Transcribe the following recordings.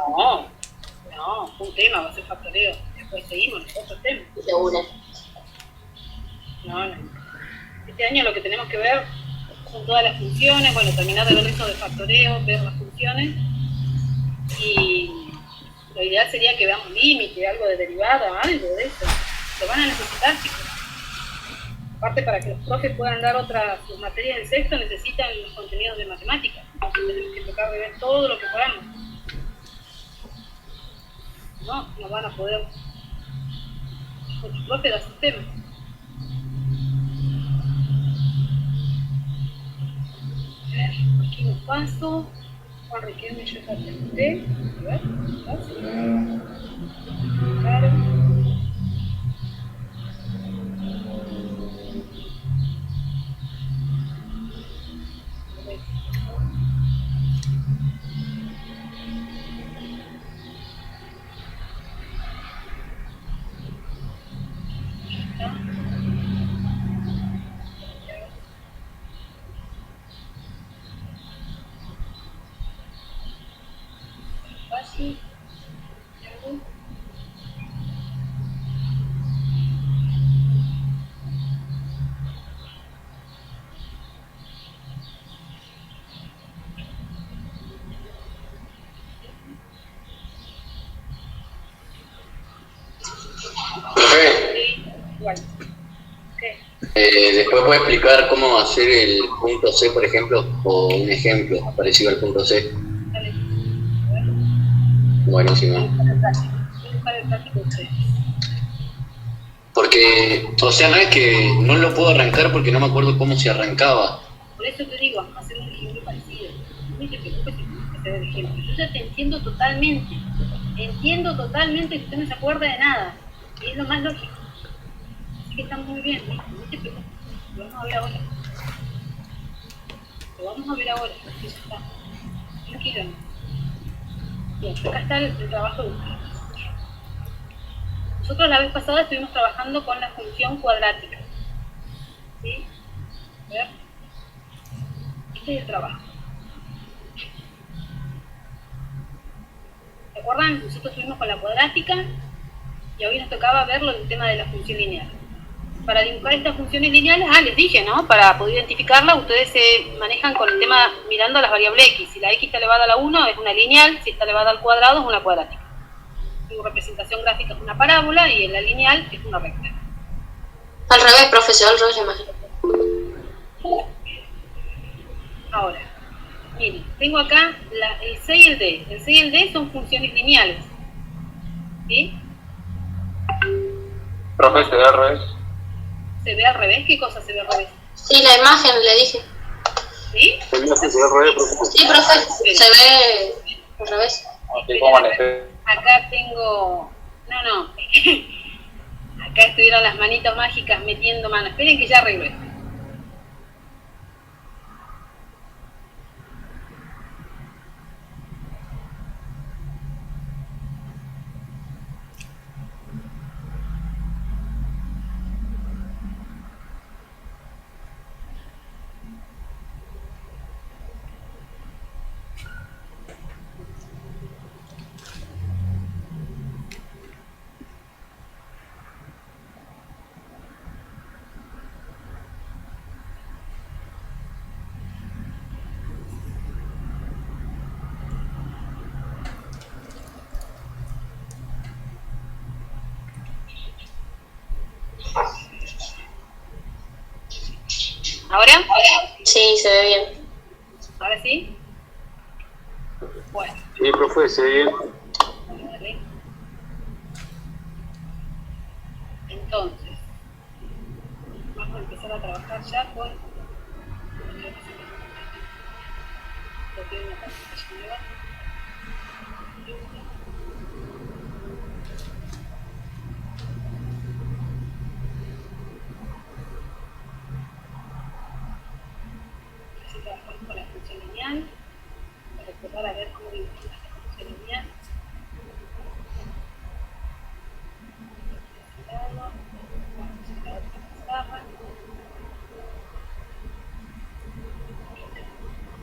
No, no, fue un tema, va a ser factoreo. Después seguimos, otro tema. De una. No, no. Este año lo que tenemos que ver son todas las funciones, bueno, terminar de ver eso de factoreo, ver las funciones, y lo ideal sería que veamos límite, algo de derivada, algo de eso. Lo van a necesitar, chicos. Aparte, para que los profes puedan dar otras materias del sexto, necesitan los contenidos de matemáticas. Entonces tenemos que tratar de ver todo lo que podamos. No van a poder con su profe dar sus temas. A ver, aquí un paso. Juan Riquelme, yo ya pregunté. A ver, claro. Fácil. Profe, Igual. ¿Qué? después puede explicar cómo hacer el punto C, por ejemplo, o un ejemplo parecido al punto C. Dale. Buenísimo. Buscar el práctico ustedes. Porque, o sea, no es que no lo puedo arrancar porque no me acuerdo cómo se arrancaba. Por eso te digo, hacer un ejemplo parecido. No te preocupes si tienes que hacer el ejemplo. Yo ya te entiendo totalmente. Entiendo totalmente que usted no se acuerda de nada. Y es lo más lógico. Así que está muy bien, ¿listo? No te preocupes. Lo vamos a ver ahora. Lo vamos a ver ahora. Así ya está. Tranquilo. Bien, acá está el trabajo de ustedes. Nosotros la vez pasada estuvimos trabajando con la función cuadrática. ¿Sí? A ver. Este es el trabajo. ¿Se acuerdan? Nosotros estuvimos con la cuadrática y hoy nos tocaba ver el tema de la función lineal. Para dibujar estas funciones lineales, les dije, ¿no? Para poder identificarla, ustedes se manejan con el tema mirando las variables x. Si la x está elevada a la 1 es una lineal, si está elevada al cuadrado es una cuadrática. Su representación gráfica es una parábola y en la lineal es una recta. Al revés, profesor, al revés, imagino. Ahora, miren, tengo acá el C y el D. El C y el D son funciones lineales. ¿Sí? Profe, se ve al revés. ¿Se ve al revés? ¿Qué cosa se ve al revés? Sí, la imagen, le dije. ¿Sí? Se ve al revés, profe. Sí, profe, se ve al revés. Así como manejar. Acá tengo... No. Acá estuvieron las manitos mágicas metiendo manos. Esperen que ya arreglo esto. ¿Ahora? Sí, se ve bien. ¿Ahora sí? Bueno. Sí, profe, se ve bien. Vale. Entonces, vamos a empezar a trabajar ya con... Lo que hay una pantalla nueva. Así trabajamos con la función lineal. Para recordar a ver cómo dibujamos la función lineal. Vamos a la otra pizarra.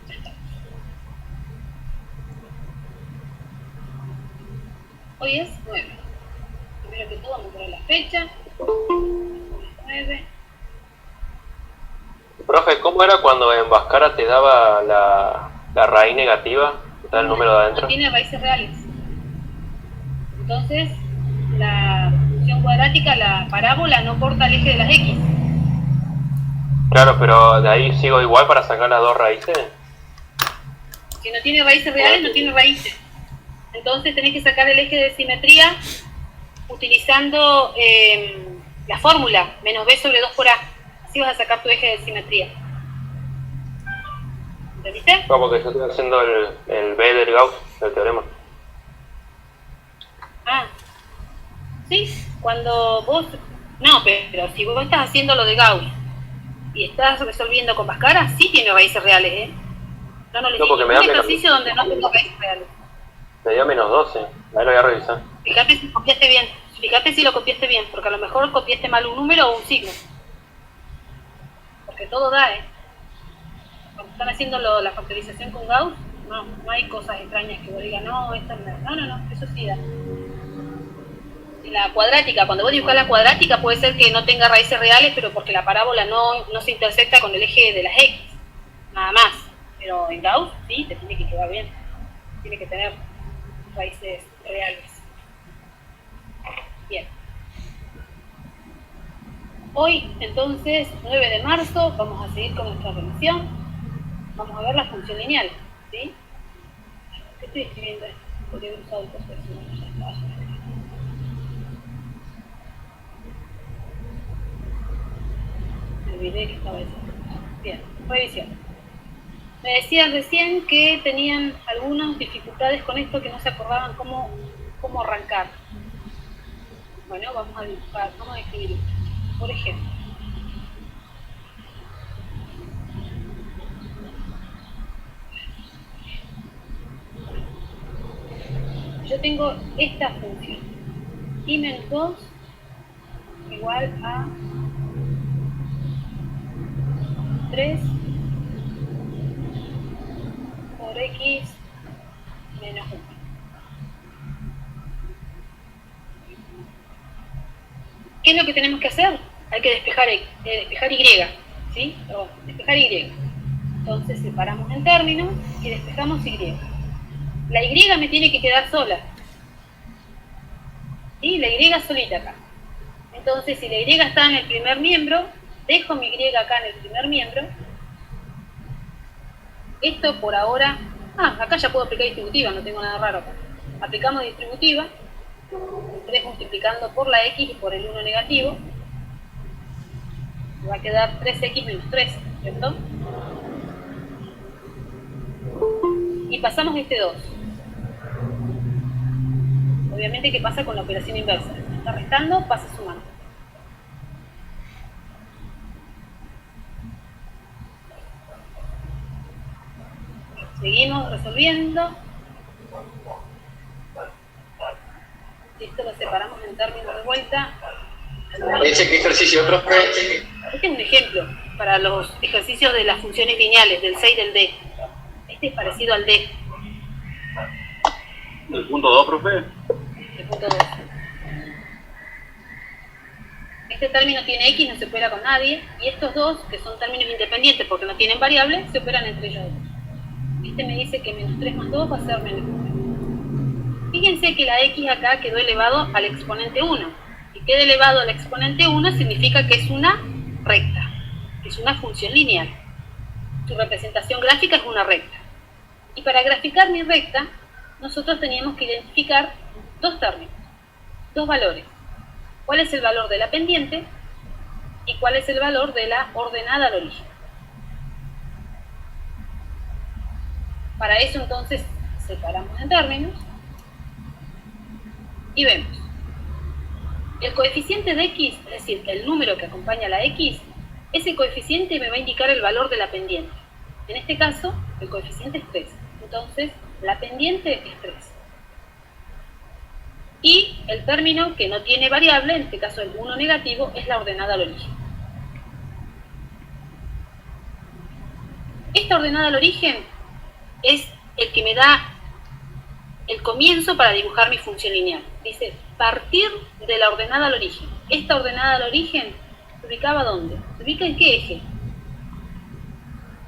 Ya está. Hoy es 9. Primero que todo, vamos a poner la fecha. 9. Profe, ¿cómo era cuando en Bhaskara te daba la raíz negativa? ¿Está el número de adentro? No tiene raíces reales. Entonces, la función cuadrática, la parábola, no corta el eje de las X. Claro, pero de ahí sigo igual para sacar las dos raíces. Si no tiene raíces reales, no tiene raíces. Entonces tenés que sacar el eje de simetría utilizando la fórmula, menos b sobre 2 por a. Así vas a sacar tu eje de simetría. ¿Entendiste? No, porque yo estoy haciendo el B del Gauss, el teorema. Ah, sí, cuando vos... No, pero si vos estás haciendo lo de Gauss y estás resolviendo con Bhaskara, sí tiene raíces reales, ¿eh? No, no le porque me un da menos. ejercicio donde no tengo raíces reales. Me dio menos 12, ahí lo voy a revisar. Fíjate si copiaste bien, fíjate si lo copiaste bien, porque a lo mejor copiaste mal un número o un signo. Porque todo da, ¿eh? Cuando están haciendo la factorización con Gauss, no hay cosas extrañas que vos digas, no, esto no, eso sí da. La cuadrática, cuando vos dibujás la cuadrática puede ser que no tenga raíces reales, pero porque la parábola no se intersecta con el eje de las X, nada más. Pero en Gauss, sí, te tiene que quedar bien. Tiene que tener raíces reales. Bien. Hoy, entonces, 9 de marzo, vamos a seguir con nuestra revisión. Vamos a ver la función lineal, ¿sí? ¿Qué estoy escribiendo? Podría haber usado el coso de ya estaba. Me olvidé que estaba eso. Bien, revisión. Me decían recién que tenían algunas dificultades con esto, que no se acordaban cómo arrancar. Bueno, vamos a dibujar, vamos a escribir. Por ejemplo, yo tengo esta función, y menos 2 igual a 3 por x menos 1. ¿Qué es lo que tenemos que hacer? Hay que despejar y, ¿sí? Perdón, despejar y. Entonces separamos en términos y despejamos y. La y me tiene que quedar sola. ¿Sí? La y solita acá. Entonces, si la y está en el primer miembro, dejo mi y acá en el primer miembro. Esto por ahora... acá ya puedo aplicar distributiva, no tengo nada raro acá. Aplicamos distributiva. 3 multiplicando por la x y por el 1 negativo. Va a quedar 3x menos 3, ¿cierto? Y pasamos este 2. Obviamente, ¿qué pasa con la operación inversa? Está restando, pasa sumando. Seguimos resolviendo. Esto lo separamos en términos de vuelta. ¿Ese qué ejercicio, profe? Este es un ejemplo para los ejercicios de las funciones lineales, del C y del D. Este es parecido al D. ¿El punto 2, profe? El punto 2. Este término tiene X, no se opera con nadie. Y estos dos, que son términos independientes porque no tienen variables, se operan entre ellos dos. Este me dice que menos 3 más 2 va a ser menos 1. Fíjense que la X acá quedó elevado al exponente 1. Y quede elevado al exponente 1 significa que es una recta, que es una función lineal. Su representación gráfica es una recta. Y para graficar mi recta, nosotros teníamos que identificar dos términos, dos valores. ¿Cuál es el valor de la pendiente y cuál es el valor de la ordenada al origen? Para eso entonces separamos en términos y vemos. El coeficiente de x, es decir, el número que acompaña a la x, ese coeficiente me va a indicar el valor de la pendiente. En este caso, el coeficiente es 3. Entonces, la pendiente es 3. Y el término que no tiene variable, en este caso el 1 negativo, es la ordenada al origen. Esta ordenada al origen es el que me da el comienzo para dibujar mi función lineal. Dice, partir de la ordenada al origen. Esta ordenada al origen, ¿se ubicaba dónde? ¿Se ubica en qué eje?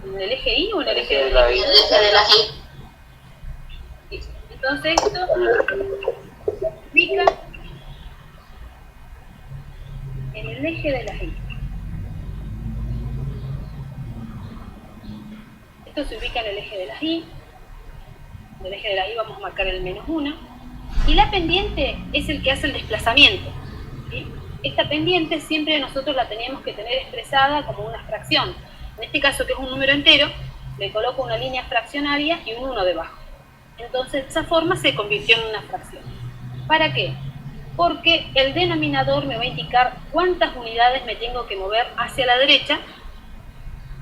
¿En el eje Y o en el eje de la Y? El eje de la Y. Entonces esto se ubica en el eje de la Y. Esto se ubica en el eje de la Y. En el eje de la Y vamos a marcar el -1. Y la pendiente es el que hace el desplazamiento, ¿sí? Esta pendiente siempre nosotros la teníamos que tener expresada como una fracción. En este caso, que es un número entero, le coloco una línea fraccionaria y un 1 debajo. Entonces, de esa forma se convirtió en una fracción. ¿Para qué? Porque el denominador me va a indicar cuántas unidades me tengo que mover hacia la derecha,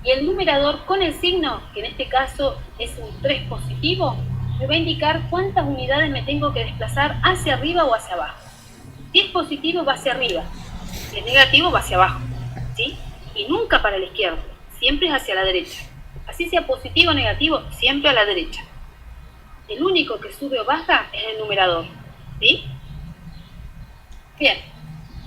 y el numerador con el signo, que en este caso es un 3 positivo, me va a indicar cuántas unidades me tengo que desplazar hacia arriba o hacia abajo. Si es positivo, va hacia arriba. Si es negativo, va hacia abajo, ¿sí? Y nunca para la izquierda, siempre es hacia la derecha. Así sea positivo o negativo, siempre a la derecha. El único que sube o baja es el numerador, ¿sí? Bien,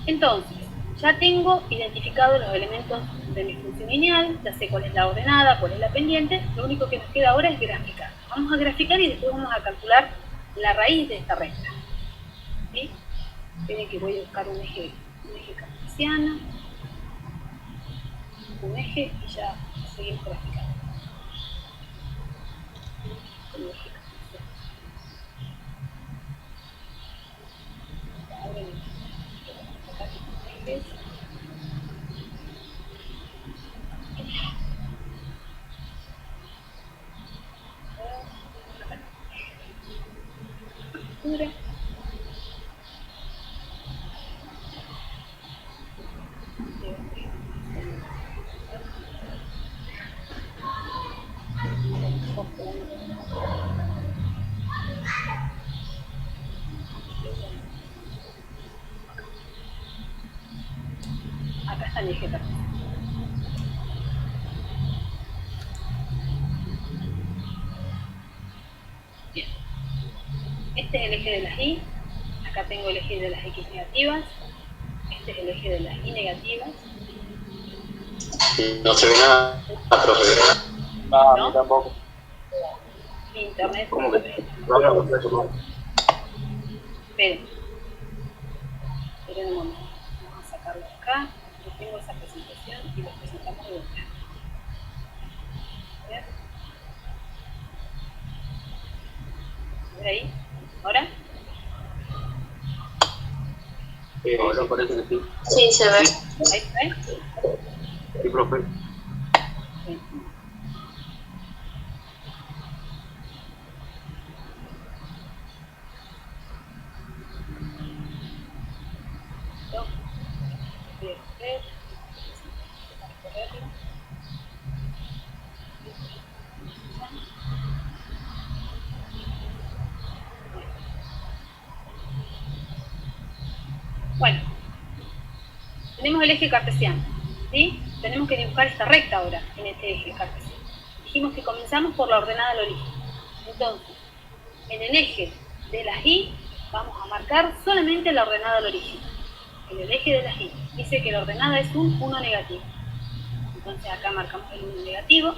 entonces, ya tengo identificados los elementos de mi función lineal, ya sé cuál es la ordenada, cuál es la pendiente, lo único que nos queda ahora es graficar. Vamos a graficar y después vamos a calcular la raíz de esta recta, ¿sí? Esperen que voy a buscar un eje cartesiano, un eje y ya seguimos graficando. Un eje cartesiano. Ahora acá ejes. Captura. Acá está el eje cartesiano. Bien. Este es el eje de las Y. Acá tengo el eje de las X negativas. Este es el eje de las Y negativas. No se ve nada, profe. Ah, ¿No? a mí tampoco. Mi internet. ¿Cómo que? Esperen. Esperen un momento. Vamos a sacarlo de acá. Yo tengo esa presentación y lo presentamos de vuelta. A ver. A ver ahí. ¿Ahora? Ahora parece que sí. Sí, se ve. Ahí se ve. Sí, profe. Sí. Listo. Voy a hacer. Para correrlo. Bueno, tenemos el eje cartesiano, ¿sí? Tenemos que dibujar esta recta ahora en este eje cartesiano. Dijimos que comenzamos por la ordenada al origen. Entonces, en el eje de las Y vamos a marcar solamente la ordenada al origen. En el eje de las Y dice que la ordenada es un 1 negativo. Entonces acá marcamos el 1 negativo.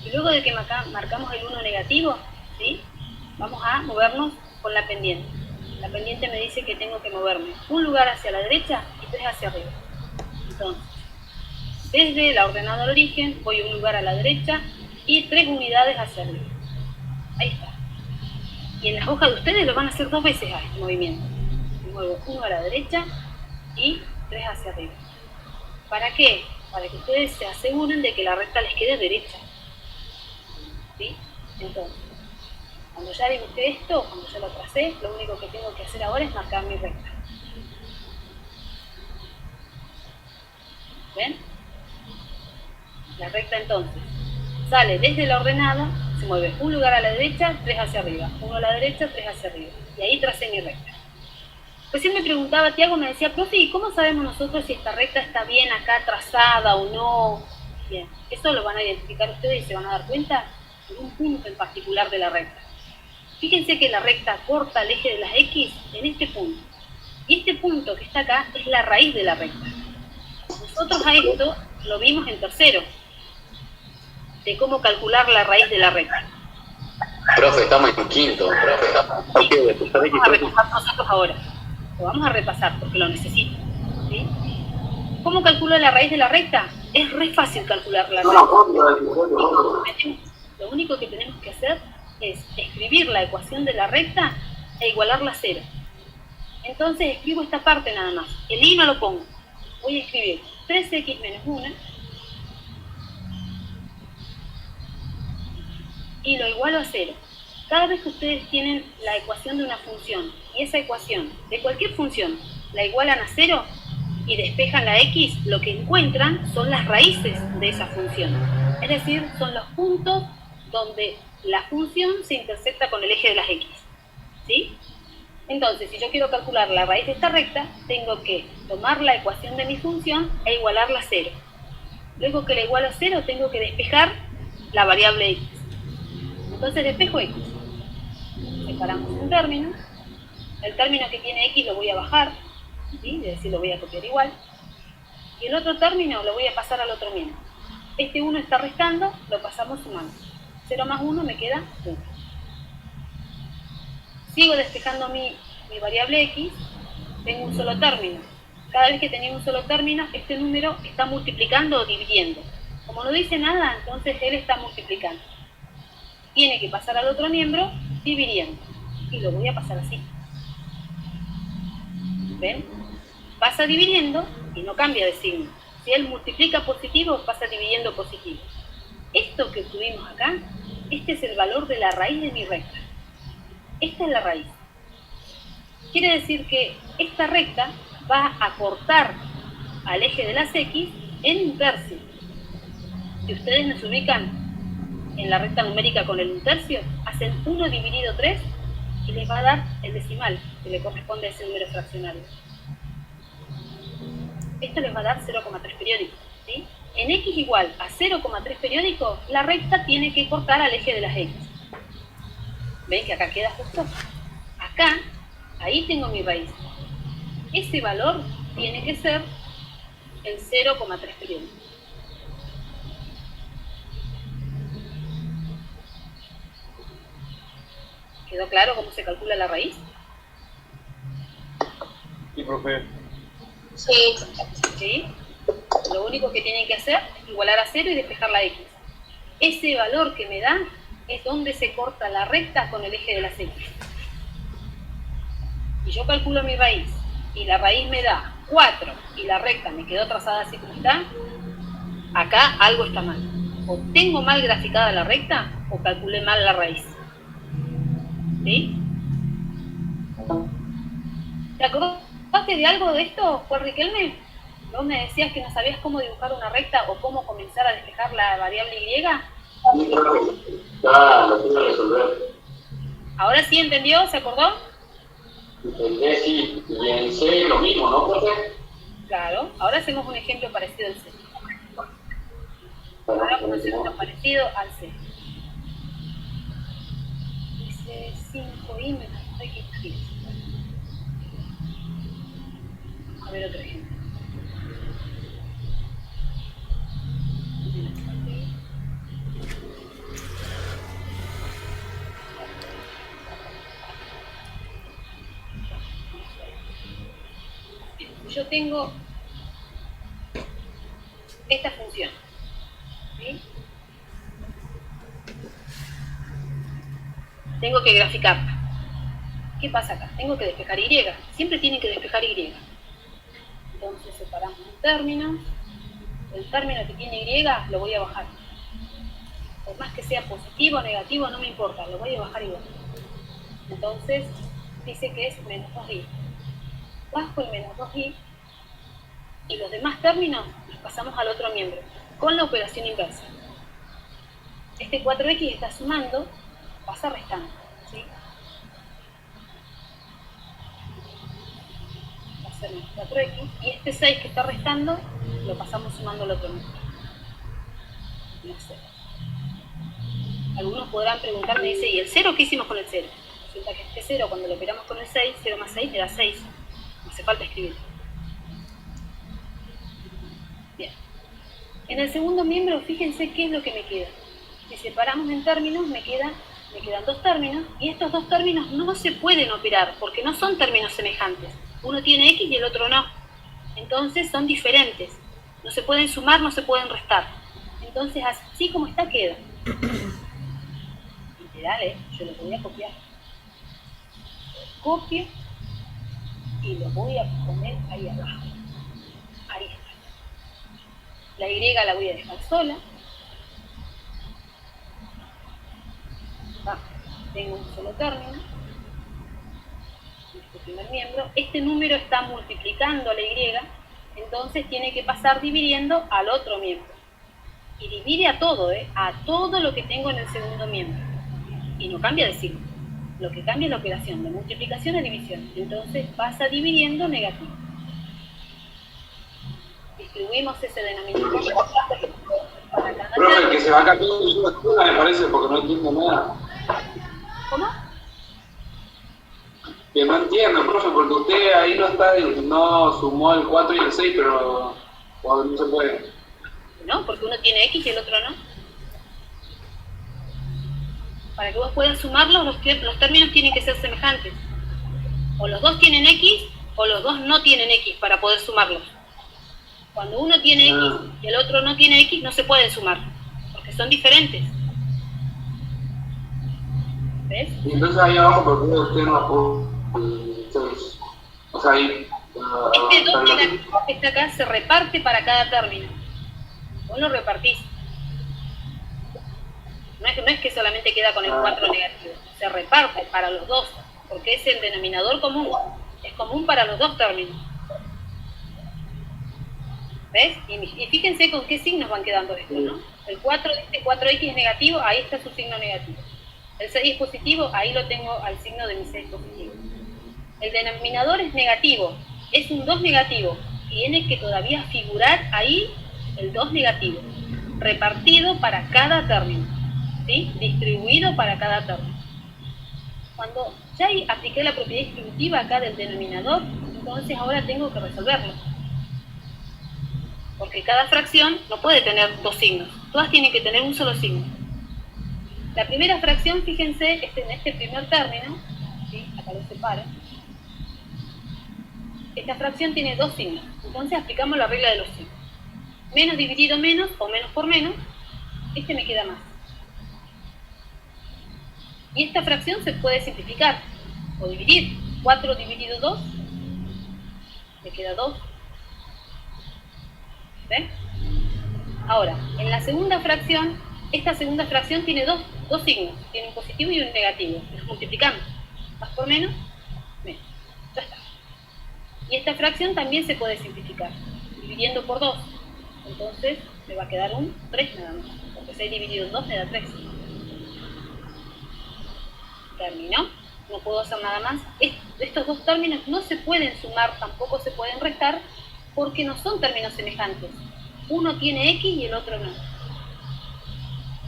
Y luego de que marcamos el 1 negativo, ¿sí? Vamos a movernos con la pendiente. La pendiente me dice que tengo que moverme un lugar hacia la derecha y 3 hacia arriba. Entonces, desde la ordenada al origen voy un lugar a la derecha y 3 unidades hacia arriba. Ahí está. Y en las hojas de ustedes lo van a hacer 2 veces a este movimiento. Me muevo 1 a la derecha y 3 hacia arriba. ¿Para qué? Para que ustedes se aseguren de que la recta les quede derecha. ¿Sí? Entonces, cuando ya dibujé esto, cuando ya lo tracé, lo único que tengo que hacer ahora es marcar mi recta. ¿Ven? La recta entonces sale desde la ordenada, se mueve un lugar a la derecha, 3 hacia arriba, 1 a la derecha, 3 hacia arriba. Y ahí tracé mi recta. Recién me preguntaba, Tiago me decía, profe, ¿y cómo sabemos nosotros si esta recta está bien acá trazada o no? Bien, eso lo van a identificar ustedes y se van a dar cuenta en un punto en particular de la recta. Fíjense que la recta corta el eje de las X en este punto. Y este punto que está acá es la raíz de la recta. Nosotros a esto lo vimos en tercero, de cómo calcular la raíz de la recta. Profe, estamos en quinto. Profe, vamos a repasar nosotros ahora. Lo vamos a repasar porque lo necesito. ¿Sí? ¿Cómo calculo la raíz de la recta? Es re fácil calcular la raíz. Lo único que tenemos que hacer es escribir la ecuación de la recta e igualarla a 0. Entonces escribo esta parte nada más. El i no lo pongo. Voy a escribir 3x menos 1 y lo igualo a 0. Cada vez que ustedes tienen la ecuación de una función y esa ecuación de cualquier función la igualan a 0 y despejan la x, lo que encuentran son las raíces de esa función. Es decir, son los puntos donde la función se intersecta con el eje de las x. ¿Sí? Entonces, si yo quiero calcular la raíz de esta recta, tengo que tomar la ecuación de mi función e igualarla a 0. Luego que la igualo a 0, tengo que despejar la variable x. Entonces despejo x. Separamos un término. El término que tiene x lo voy a bajar, ¿sí? Es decir, lo voy a copiar igual. Y el otro término lo voy a pasar al otro miembro. Este 1 está restando, lo pasamos sumando. 0 más 1 me queda 1. Sigo despejando mi variable x, tengo un solo término. Cada vez que tenía un solo término, este número está multiplicando o dividiendo. Como no dice nada, entonces él está multiplicando. Tiene que pasar al otro miembro dividiendo. Y lo voy a pasar así. ¿Ven? Pasa dividiendo y no cambia de signo. Si él multiplica positivo, pasa dividiendo positivo. Esto que tuvimos acá, este es el valor de la raíz de mi recta. Esta es la raíz. Quiere decir que esta recta va a cortar al eje de las X en un tercio. Si ustedes nos ubican en la recta numérica con el 1/3, hacen 1 dividido 3 y les va a dar el decimal que le corresponde a ese número fraccionario. Esto les va a dar 0,3 periódicos. ¿Sí? En X igual a 0,3 periódicos, la recta tiene que cortar al eje de las X. ¿Ven que acá queda justo? Acá, ahí tengo mi raíz. Ese valor tiene que ser el 0,3 periódico. ¿Quedó claro cómo se calcula la raíz? Sí, profe. Sí. ¿Sí? Lo único que tienen que hacer es igualar a 0 y despejar la x. Ese valor que me da es donde se corta la recta con el eje de las x. Y yo calculo mi raíz, y la raíz me da 4, y la recta me quedó trazada así como está, acá algo está mal. O tengo mal graficada la recta, o calculé mal la raíz. ¿Sí? ¿Te acordaste de algo de esto, Juan Riquelme? ¿Vos me decías que no sabías cómo dibujar una recta o cómo comenzar a despejar la variable y? Ya lo pude resolver. ¿Ahora sí entendió? ¿Se acordó? Entendé, sí. Y en C lo mismo, ¿no, profe? Claro. Ahora hacemos un ejemplo parecido al C. Ahora vamos a hacer uno parecido al C. Dice 5i menos x10. A ver otro ejemplo. Yo tengo esta función, ¿sí? Tengo que graficarla. ¿Qué pasa acá? Tengo que despejar y. Siempre tienen que despejar y. Entonces separamos un término. El término que tiene y lo voy a bajar. Por más que sea positivo o negativo, no me importa, lo voy a bajar igual. Entonces dice que es menos 2i. Bajo el menos 2i y los demás términos los pasamos al otro miembro con la operación inversa. Este 4x está sumando, pasa restando, ¿sí? Va a ser menos 4x y este 6 que está restando lo pasamos sumando al otro miembro. No sé. Algunos podrán preguntarme, dice, ¿y el 0 qué hicimos con el 0? resulta que este 0, cuando lo operamos con el 6, 0 más 6 me da 6. No hace falta escribir. Bien. En el segundo miembro, fíjense qué es lo que me queda. Si separamos en términos, me quedan 2 términos, y estos 2 términos no se pueden operar, porque no son términos semejantes. Uno tiene X y el otro no. Entonces son diferentes. No se pueden sumar, no se pueden restar. Entonces, así como está, queda. Literal, yo lo voy a copiar. Copio y lo voy a poner ahí abajo. Ahí está. La Y la voy a dejar sola. Tengo un solo término. Este primer miembro. Este número está multiplicando a la Y, entonces tiene que pasar dividiendo al otro miembro. Y divide a todo, a todo lo que tengo en el segundo miembro. Y no cambia de signo. Lo que cambia es la operación de multiplicación a división. Entonces pasa dividiendo negativo. Distribuimos ese denominador para cada Profe, el que se va acá todo es una escuela, me parece, porque no entiendo nada. ¿Cómo? Que no entiendo, profe, porque usted ahí no sumó el 4 y el 6, pero cuando no se puede. No, porque uno tiene X y el otro no. Para que vos puedas sumarlos, los términos tienen que ser semejantes. O los dos tienen X, o los dos no tienen X para poder sumarlos. Cuando uno tiene X y el otro no tiene X, no se pueden sumar, porque son diferentes. ¿Ves? Y entonces ahí abajo, ¿por qué usted no puso el 6? O sea, ahí... Este 2 negativo que está acá se reparte para cada término. Vos lo repartís. No es que solamente queda con el 4 negativo. Se reparte para los dos, porque es el denominador común. Es común para los dos términos. ¿Ves? Y fíjense con qué signos van quedando estos, ¿no? El 4, este 4x es negativo, ahí está su signo negativo. El 6 es positivo, ahí lo tengo al signo de mi 6 positivo. El denominador es negativo, es un 2 negativo. Tiene que todavía figurar ahí el 2 negativo, repartido para cada término, ¿sí? Distribuido para cada término. Cuando ya apliqué la propiedad distributiva acá del denominador, entonces ahora tengo que resolverlo. Porque cada fracción no puede tener dos signos, todas tienen que tener un solo signo. La primera fracción, fíjense, en este primer término, ¿sí? Acá lo separo. Esta fracción tiene dos signos, entonces aplicamos la regla de los signos. Menos dividido menos, o menos por menos, este me queda más. Y esta fracción se puede simplificar, o dividir. 4 dividido 2, me queda 2. ¿Ven? Ahora, en la segunda fracción, esta segunda fracción tiene dos signos, tiene un positivo y un negativo. Los multiplicamos. Más por menos, menos. Ya está. Y esta fracción también se puede simplificar, dividiendo por 2. Entonces, me va a quedar un 3 nada más. Porque 6 dividido en 2 me da 3. Terminó. No puedo hacer nada más. Estos dos términos no se pueden sumar, tampoco se pueden restar, porque no son términos semejantes. Uno tiene X y el otro no.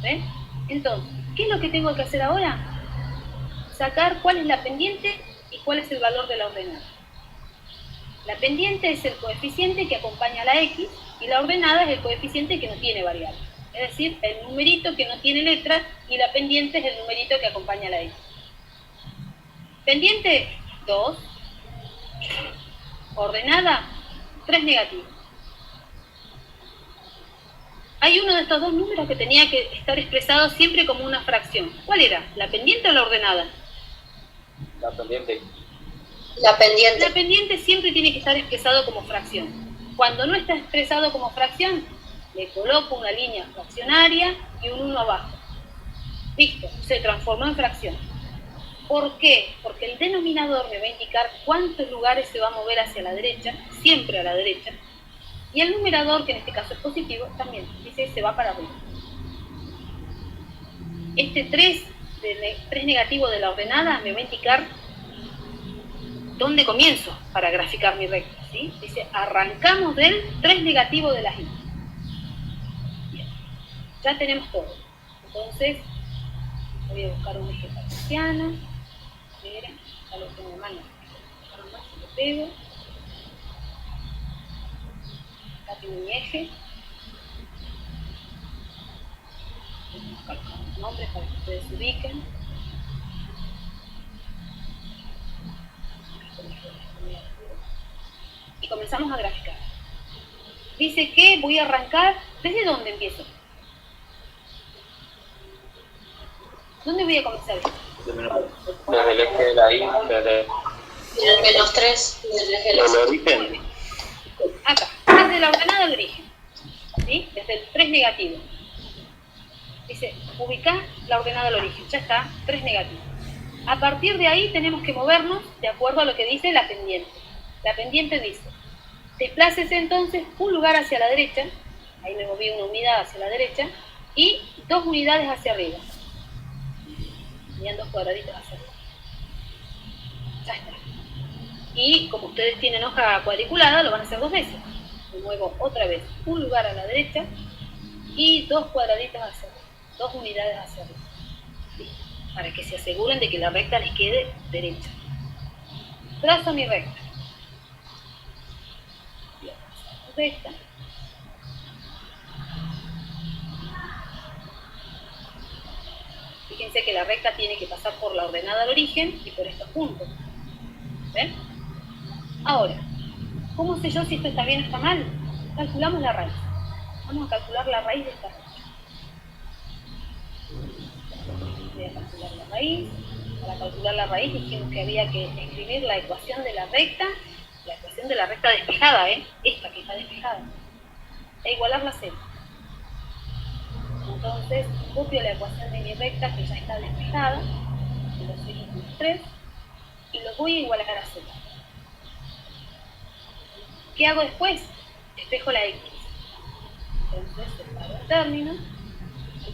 ¿Ven? Entonces, ¿qué es lo que tengo que hacer ahora? Sacar cuál es la pendiente y cuál es el valor de la ordenada. La pendiente es el coeficiente que acompaña a la X y la ordenada es el coeficiente que no tiene variable. Es decir, el numerito que no tiene letra y la pendiente es el numerito que acompaña a la X. Pendiente 2, ordenada 3 negativo. Hay uno de estos dos números que tenía que estar expresado siempre como una fracción. ¿Cuál era? ¿La pendiente o la ordenada? La pendiente. La pendiente. La pendiente siempre tiene que estar expresado como fracción. Cuando no está expresado como fracción, le coloco una línea fraccionaria y un 1 abajo. Listo, se transformó en fracción. ¿Por qué? Porque el denominador me va a indicar cuántos lugares se va a mover hacia la derecha, siempre a la derecha, y el numerador, que en este caso es positivo, también dice se va para arriba. Este 3 negativo de la ordenada me va a indicar dónde comienzo para graficar mi recta, ¿sí? Dice arrancamos del 3 negativo de las y. Bien, ya tenemos todo. Entonces voy a buscar un eje cartesiano. Ya lo tengo en mano. Ahora más lo pego. Acá tengo mi eje. Vamos a colocar los nombres para que ustedes se ubiquen. Y comenzamos a graficar. Dice que voy a arrancar. ¿Desde dónde empiezo? ¿Dónde voy a comenzar? Desde el eje de la Y, desde Desde los 3, desde el los origen. Acá, desde la ordenada de origen. ¿Sí? Desde el 3 negativo. Dice, ubicar la ordenada al origen. Ya está, 3 negativo. A partir de ahí tenemos que movernos de acuerdo a lo que dice la pendiente. La pendiente dice, desplácese entonces un lugar hacia la derecha, ahí me moví una unidad hacia la derecha, y 2 unidades hacia arriba. Serían 2 cuadraditos hacia arriba. Ya está. Y como ustedes tienen hoja cuadriculada, lo van a hacer 2 veces. Me muevo otra vez un lugar a la derecha y 2 cuadraditos hacia arriba, 2 unidades hacia arriba. ¿Sí? Para que se aseguren de que la recta les quede derecha. Trazo mi recta. Recta. Fíjense que la recta tiene que pasar por la ordenada al origen y por estos puntos. ¿Ven? Ahora, ¿cómo sé yo si esto está bien o está mal? Calculamos la raíz. Vamos a calcular la raíz de esta recta. Voy a calcular la raíz. Para calcular la raíz dijimos que había que escribir la ecuación de la recta despejada, esta que está despejada, e igualarla a 0. Entonces, copio la ecuación de mi recta que ya está despejada, de los ejes de los 3, y los voy a igualar a 0. ¿Qué hago después? Despejo la x. Entonces, separo el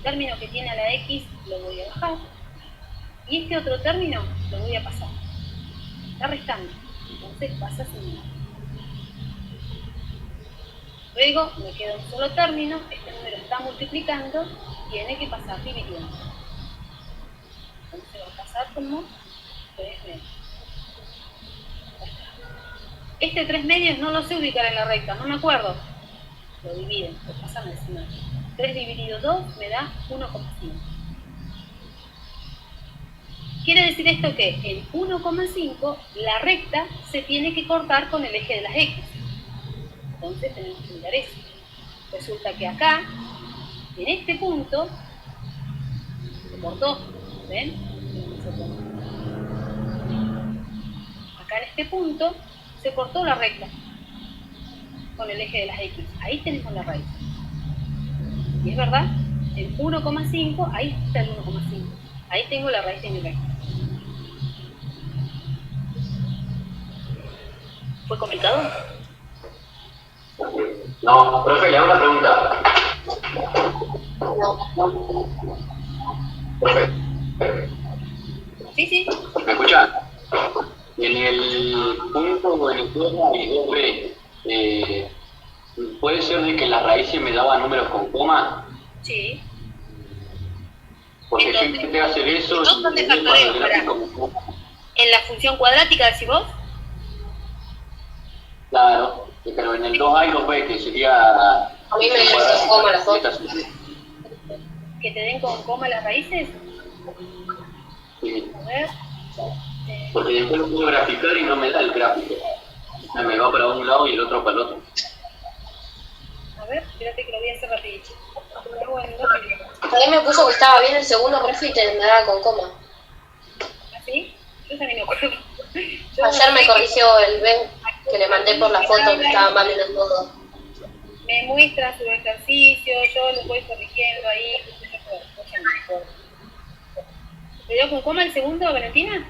término que tiene a la x lo voy a bajar, y este otro término lo voy a pasar. Está restando, entonces pasa sin. Luego me queda un solo término, este número está multiplicando, tiene que pasar dividiendo. Entonces va a pasar como 3 medios. Este 3 medios no lo sé ubicar en la recta, no me acuerdo. Lo dividen, lo pasan al decimal. 3 dividido 2 me da 1,5. Quiere decir esto que en 1,5 la recta se tiene que cortar con el eje de las X. Entonces tenemos que mirar eso. Resulta que acá, en este punto, se cortó. ¿Ven? Acá en este punto se cortó la recta con el eje de las X. Ahí tenemos la raíz. Y es verdad, en 1,5, ahí está el 1,5. Ahí tengo la raíz de mi recta. ¿Fue complicado? No, profe, le hago una pregunta. Profe, Sí, sí. ¿me escuchan? En el punto en el que hay 2b, ¿puede ser de que la raíz me daba números con coma? Sí. Porque yo ¿En intenté hacer eso ¿En dónde factoreo? ¿En la función cuadrática decís vos? Claro, pero en el 2a y 2b, que sería... A mí me dieron con coma las dos. ¿Que te den con coma las raíces? Sí. A ver. Porque después lo puedo graficar y no me da el gráfico. Me va para un lado y el otro para el otro. A ver, espérate que lo voy a hacer rapidito. A mí me puso que estaba bien el segundo profe y te me daba con coma. ¿Así? Yo también me acuerdo. Ayer me corrigió el Ben que le mandé por la foto que estaba mal en el modo. Me muestra su ejercicio, yo lo voy corrigiendo ahí. ¿Te dio con coma el segundo, Valentina?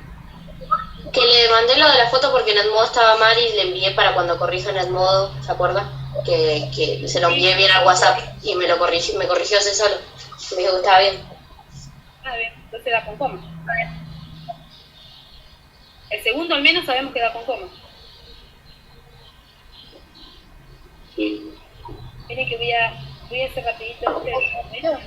Que le mandé lo de la foto porque en el modo estaba mal y le envié para cuando corrija en el modo, ¿se acuerda? Que se lo envié bien al WhatsApp y me corrigió ese solo. Me dijo que estaba bien. Ah, bien, entonces da con coma. El segundo al menos sabemos que da con coma. Sí. Miren que voy a hacer rapidito este primero.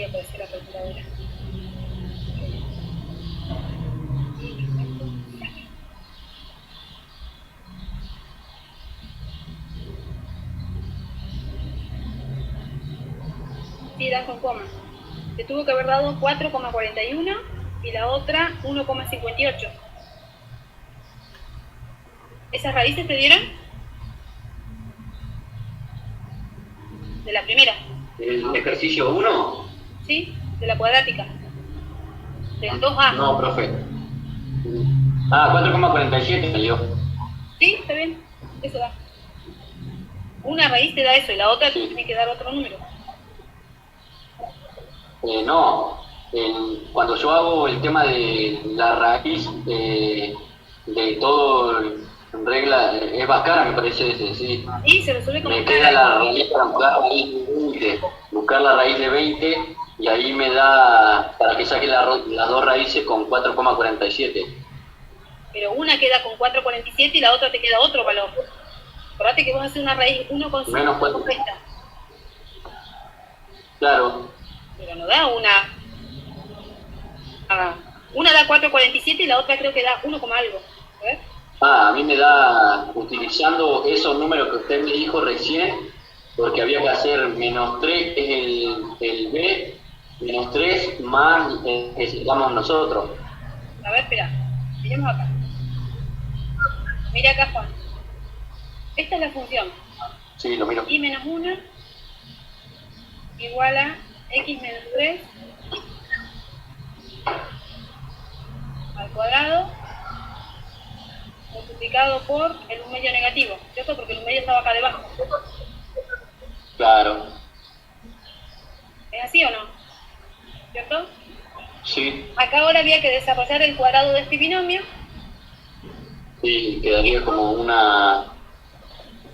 ahí apareció la calculadora. Sí, dan con coma. Te tuvo que haber dado 4,41 y la otra 1,58. ¿Esas raíces te dieron? De la primera. ¿El ejercicio 1? ¿Sí? De la cuadrática. Del 2A. No, profe. Ah, 4,47 salió. Sí, está bien. Eso da. Una raíz te da eso y la otra Sí. te tiene que dar otro número. No, cuando yo hago el tema de la raíz de todo en regla, es Bhaskara me parece ese, sí. Y se resuelve como Me queda la raíz para buscar la raíz de 20, buscar la raíz de 20 y ahí me da para que saque las dos raíces con 4,47. Pero una queda con 4,47 y la otra te queda otro valor. Acordate que vos haces una raíz 1,5 Menos cuatro. con esta. Claro, Pero no da una. Una da 4,47 y la otra creo que da 1, algo. A ver. a mí me da, utilizando esos números que usted me dijo recién, porque había que hacer -3, que es el B, -3 más que sigamos nosotros. A ver, espera. Miremos acá. Mira acá, Juan. Esta es la función. Sí, lo miro. Y menos 1 igual a x menos 3 al cuadrado multiplicado por el 1 medio negativo, ¿cierto? Porque el 1 medio estaba acá debajo. Claro, ¿Es así o no? ¿Cierto? sí, Acá ahora había que desarrollar el cuadrado de este binomio. sí, quedaría como una...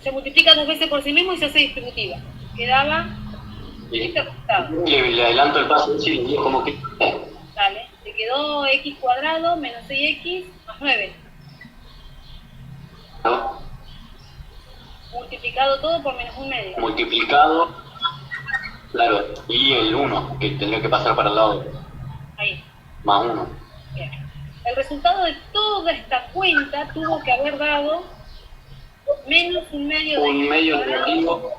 Se multiplica 2 veces por sí mismo y se hace distributiva. Quedaba Sí. este resultado. Le adelanto el paso, sí, y es como que... Dale, te quedó x cuadrado menos 6x más 9. ¿no? Multiplicado todo por menos 1 medio. Multiplicado, claro, y el 1, que tendría que pasar para el lado, Ahí. más 1. Bien. El resultado de toda esta cuenta tuvo que haber dado menos 1 medio de Un x medio cuadrado. negativo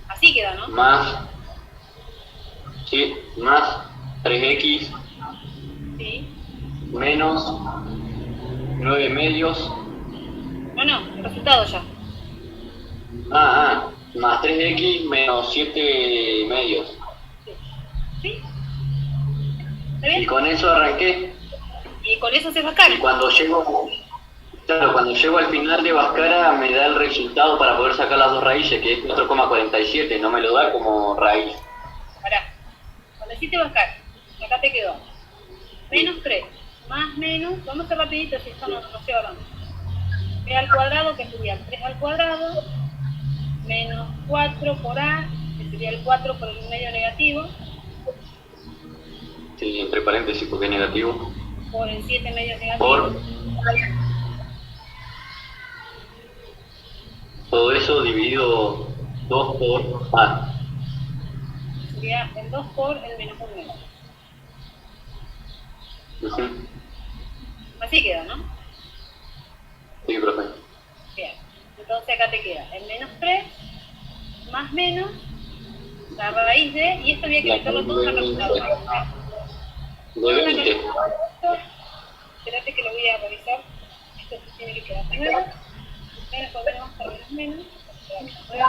Así queda, ¿no? más, sí, más 3x Sí. menos 9 medios, No, el resultado ya. más 3x menos 7 medios. ¿Sí? ¿Está Y bien? con eso arranqué. Y con eso se va a sacar. Y cuando llego, claro, cuando llego al final de Bhaskara me da el resultado para poder sacar las dos raíces, que es 4,47, no me lo da como raíz. Pará. Cuando hiciste bajar, acá te quedó menos 3 más menos, vamos a hacer rapidito si esto no se va dando. B al cuadrado, que sería 3 al cuadrado, menos 4 por A, que sería el 4 por el 1 medio negativo, Sí, entre paréntesis porque es negativo. por el 7 medios negativo. Por todo eso dividido 2 por A. Sería el 2 por el menos 1 medio. Ujú. Así queda, ¿no? Sí, profe. Bien. Entonces acá te queda el menos 3 más menos la raíz de, y esto había que meterlo todo en la calculadora. De 20. Espérate que lo voy a revisar. Esto tiene que quedar 9. Menos por menos por menos menos.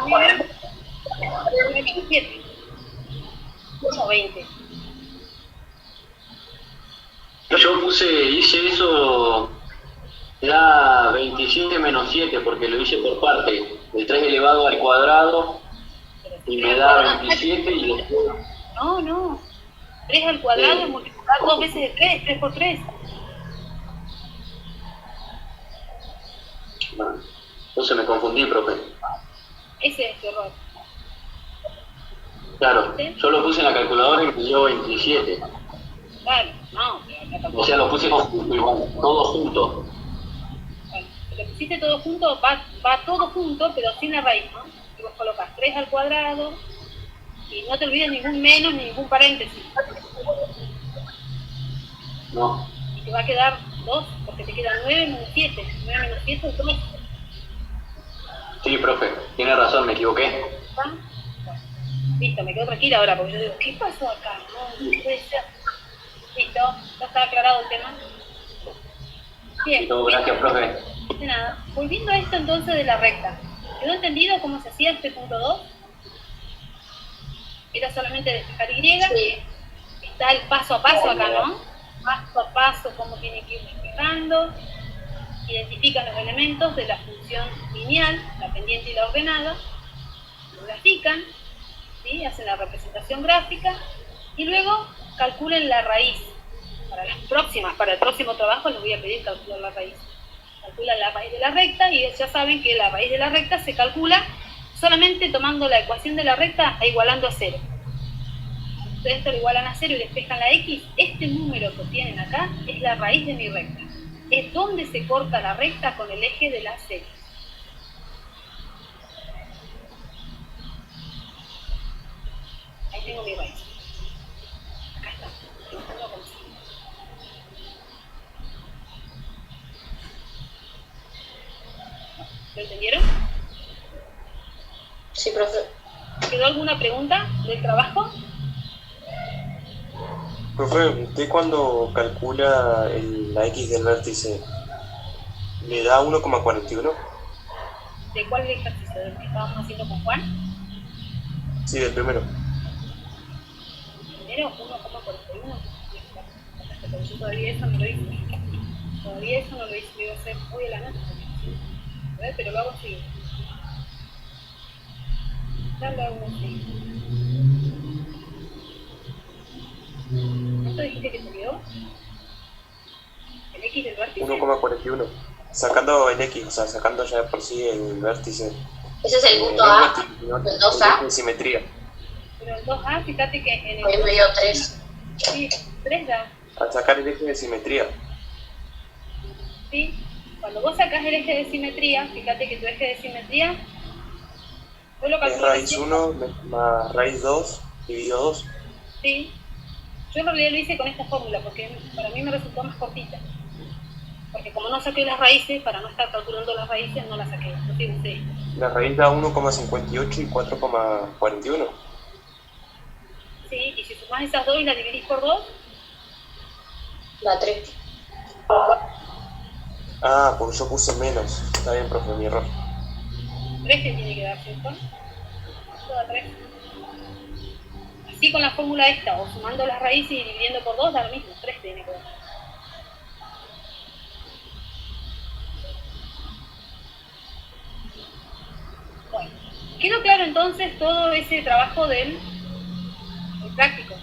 9 menos 7. Como 20. Yo hice eso, da 27 menos 7 porque lo hice por parte. El 3 elevado al cuadrado y me da 27 y después... No. 3 al cuadrado es multiplicar 2 veces de 3, 3 por 3. Bueno, entonces me confundí, profe. Ese es tu error. Claro, yo lo puse en la calculadora y me dio 27. Claro, no, pero acá O tampoco. sea, lo puse todo junto igual, todo junto. Bueno, si lo pusiste todo junto, va todo junto, pero sin la raíz, ¿no? Y vos colocas 3 al cuadrado Y no te olvides ningún menos ni ningún paréntesis. No. Y te va a quedar 2, porque te quedan 9 menos 7. 9 menos 7 es 2. Sí, profe, tiene razón, me equivoqué. ¿Está? Bueno, listo, me quedo tranquila ahora, porque yo digo, ¿qué pasó acá? No puede ser. Listo, ya está aclarado el tema. Bien. Y todo, gracias, profe. De nada. Volviendo a esto entonces de la recta. ¿Quedó entendido cómo se hacía este punto 2? Era solamente despejar Y. Sí. Está el paso a paso acá, ¿no? Paso a paso, cómo tiene que ir despejando. Identifican los elementos de la función lineal, la pendiente y la ordenada. Lo grafican, ¿sí? Hacen la representación gráfica. Y luego calculen la raíz. Para las próximas, para el próximo trabajo les voy a pedir calcular la raíz. Calculan la raíz de la recta y ya saben que la raíz de la recta se calcula solamente tomando la ecuación de la recta e igualando a 0. Ustedes esto lo igualan a 0 y despejan la x. Este número que tienen acá es la raíz de mi recta. Es donde se corta la recta con el eje de las x. Ahí tengo mi raíz. Acá está. Dibujando con 5. ¿Lo entendieron? Sí, profe. ¿Quedó alguna pregunta del trabajo? Profe, ¿usted cuando calcula la X del vértice le da 1,41? ¿De cuál ejercicio? ¿Del que estábamos haciendo con Juan? Sí, del primero. Primero, 1,41. Pero yo todavía eso no lo hice. Todavía eso no lo hice. Lo iba a hacer hoy a la noche. A ver, pero lo hago así. Ya lo hago así. ¿Cuánto dijiste que te quedó? ¿El X del vértice? 1,41. Sacando el X, o sea, sacando ya de por sí el vértice. Ese es el punto A, el 2A. De simetría. Pero el 2A, fíjate que en Hoy el... me dio 3. Sí, 3 da. Al sacar el eje de simetría. ¿Sí? Cuando vos sacás el eje de simetría, fíjate que tu eje de simetría... Vos lo Es calculas raíz 1 más raíz 2 dividido 2. Sí. Yo en realidad lo hice con esta fórmula porque para mí me resultó más cortita. Porque como no saqué las raíces, para no estar calculando las raíces, no las saqué. Entonces usé esto. La raíz da 1,58 y 4,41. Sí, y si sumás esas dos y las dividís por 2, La 3. Ah, porque yo puse menos. Está bien, profe, mi error. 3 te tiene que dar, ¿cierto? Toda 3. Así con la fórmula esta, o sumando las raíces y dividiendo por 2, da lo mismo, 3 tiene que dar. Bueno, quedó claro entonces todo ese trabajo del práctico,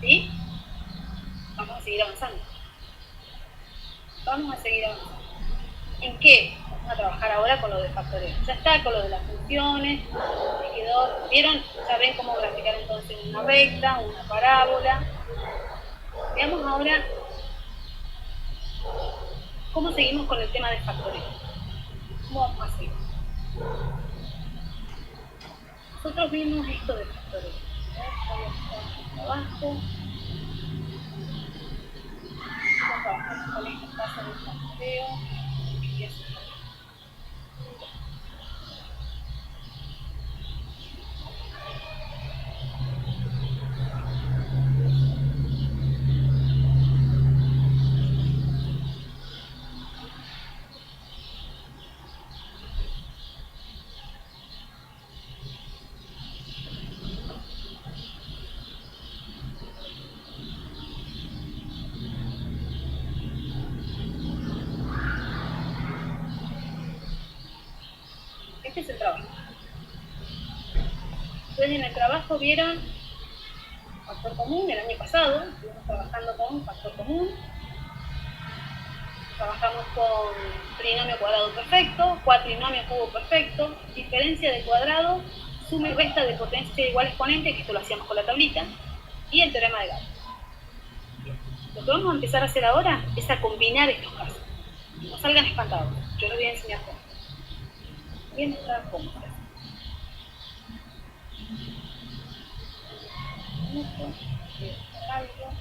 ¿sí? Vamos a seguir avanzando. Vamos a seguir avanzando. ¿En qué? Vamos a trabajar ahora con lo de factoreo. Ya está con lo de las funciones, me quedó, ¿vieron? Ya ven cómo graficar entonces una recta, una parábola. Veamos ahora cómo seguimos con el tema de factoreo. ¿Cómo vamos a seguir? Nosotros vimos esto de factoreo. Abajo. Vamos a trabajar con estos pasos de factoreo. Y así. Este es el trabajo. Ustedes en el trabajo vieron factor común el año pasado, estuvimos trabajando con factor común, trabajamos con trinomio cuadrado perfecto, cuatrinomio cubo perfecto, diferencia de cuadrado, suma y resta de potencia igual exponente, que esto lo hacíamos con la tablita, y el teorema de Gauss. Lo que vamos a empezar a hacer ahora es a combinar estos casos. No salgan espantados, yo les voy a enseñar cómo. Voy a mostrar cómo. minuto. Algo.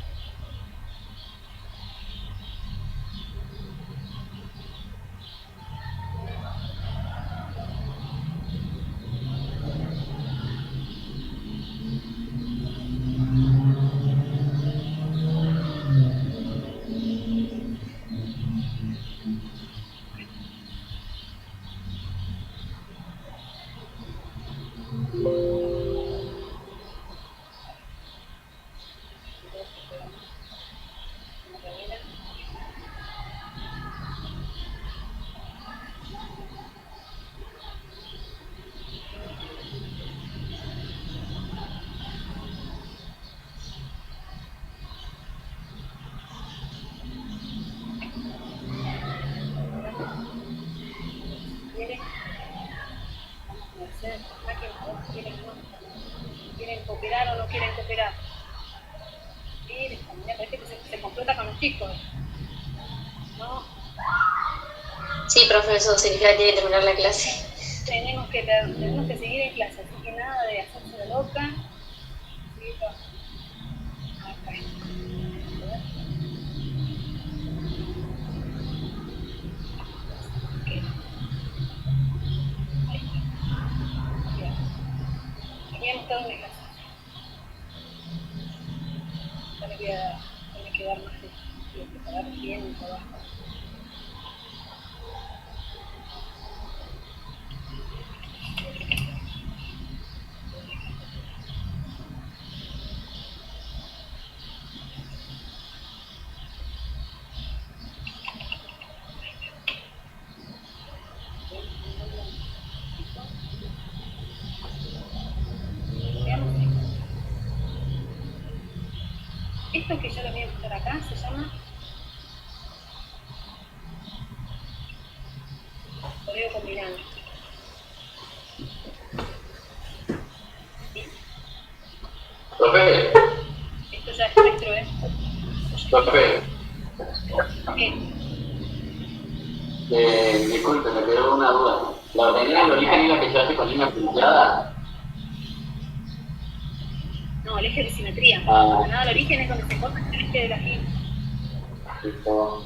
¿Quieren cooperar o no quieren cooperar? Sí, me parece que se completa con los chicos. ¿No? Sí, profe, eso significa que tiene que terminar la clase. Tenemos que seguir en clase, así que nada de hacerse de loca. Sí, acá. Habíamos dado una clase. Ya le voy a tener que dar más de preparar bien el trabajo. Esto que yo le voy a mostrar acá se llama factoreo combinado. ¿Sí? Profe, Esto ya es nuestro, ¿eh? profe, ¿Qué? disculpe, me quedó una duda. ¿La ordenada del origen es la que se hace con línea punteada? No, el eje de simetría. Nada, el origen es donde se corta el eje de la línea. Listo.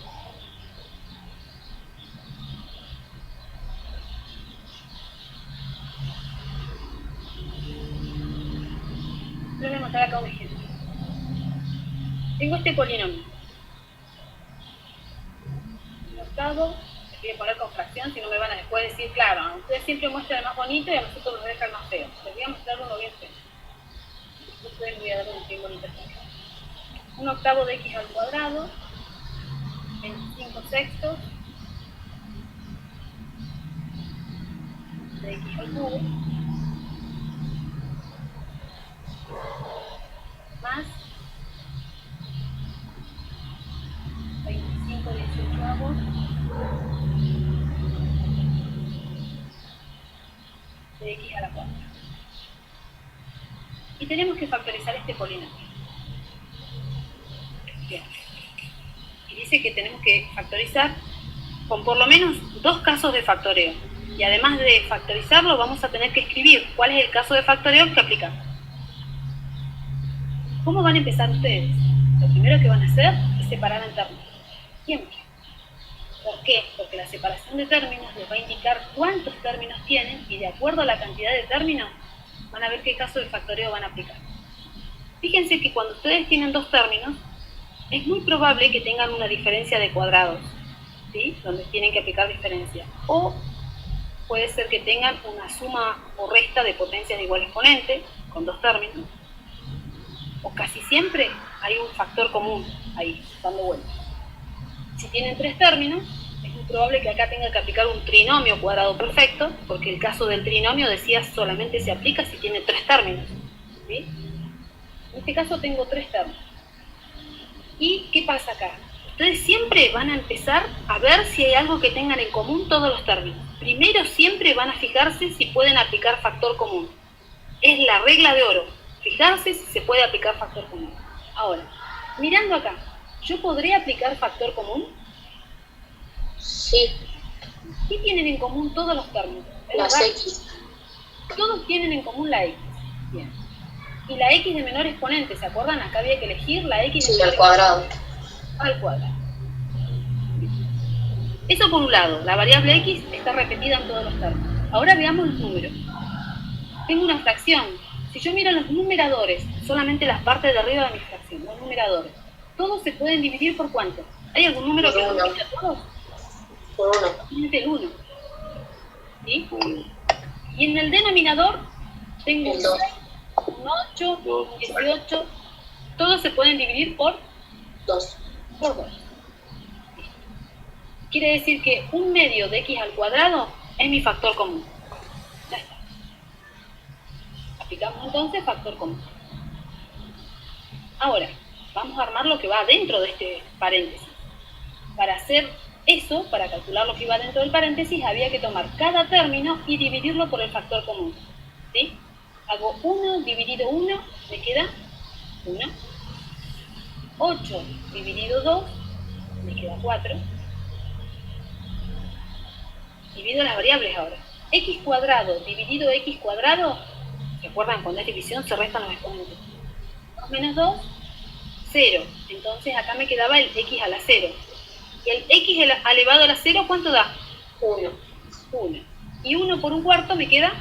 Les voy a mostrar acá un ejemplo. Tengo este polinomio. Un octavo, les voy a poner con fracción, si no me van a después decir, claro, ustedes siempre muestran el más bonito y a nosotros nos dejan más feo. Les voy a mostrar uno bien feo. Ustedes les voy a dar un símbolo intercambio. Un octavo de x al cuadrado, 25 sextos de x al cubo, más 25 18avos de x a la cuarta. Y tenemos que factorizar este polinomio. Bien. Y dice que tenemos que factorizar con por lo menos 2 casos de factoreo. Y además de factorizarlo, vamos a tener que escribir cuál es el caso de factoreo que aplicamos. ¿Cómo van a empezar ustedes? Lo primero que van a hacer es separar en términos. Siempre. ¿Por qué? Porque la separación de términos les va a indicar cuántos términos tienen y de acuerdo a la cantidad de términos van a ver qué caso de factoreo van a aplicar. Fíjense que cuando ustedes tienen 2 términos, es muy probable que tengan una diferencia de cuadrados, ¿sí? Donde tienen que aplicar diferencia. O puede ser que tengan una suma o resta de potencias de igual exponente, con 2 términos. O casi siempre hay un factor común ahí, dando vueltas. Si tienen 3 términos, es muy probable que acá tenga que aplicar un trinomio cuadrado perfecto, porque el caso del trinomio, decía, solamente se aplica si tiene 3 términos, ¿sí? En este caso tengo 3 términos. ¿Y qué pasa acá? Ustedes siempre van a empezar a ver si hay algo que tengan en común todos los términos. Primero siempre van a fijarse si pueden aplicar factor común. Es la regla de oro. Fijarse si se puede aplicar factor común. Ahora, mirando acá, ¿yo podré aplicar factor común? Sí, ¿Qué tienen en común todos los términos? las X. Todos tienen en común la X. Bien. y la x de menor exponente. ¿Se acuerdan? Acá había que elegir la x de Sí, menor al cuadrado. al cuadrado. Eso por un lado, la variable x está repetida en todos los términos. Ahora veamos los números. Tengo una fracción. Si yo miro los numeradores, solamente las partes de arriba de mi fracción, los numeradores, todos se pueden dividir por ¿cuánto? ¿Hay algún número que Por lo uno. divida a todos? Por 1. Solamente el 1. ¿Sí? Y en el denominador tengo El un 2. 6, un 8, un 18. Todos se pueden dividir por 2. 2. Quiere decir que un medio de x al cuadrado es mi factor común. Ya está. Aplicamos entonces factor común. Ahora, vamos a armar lo que va dentro de este paréntesis. Para hacer eso, para calcular lo que iba dentro del paréntesis, había que tomar cada término y dividirlo por el factor común. ¿Sí? Hago 1 dividido 1, me queda 1. 8 dividido 2, me queda 4. Divido las variables ahora. X cuadrado dividido x cuadrado, ¿se acuerdan? Cuando es división se restan los exponentes. 2 menos 2, 0. Entonces acá me quedaba el x a la 0. Y el x elevado a la 0, ¿cuánto da? 1. 1. Y 1 por un cuarto me queda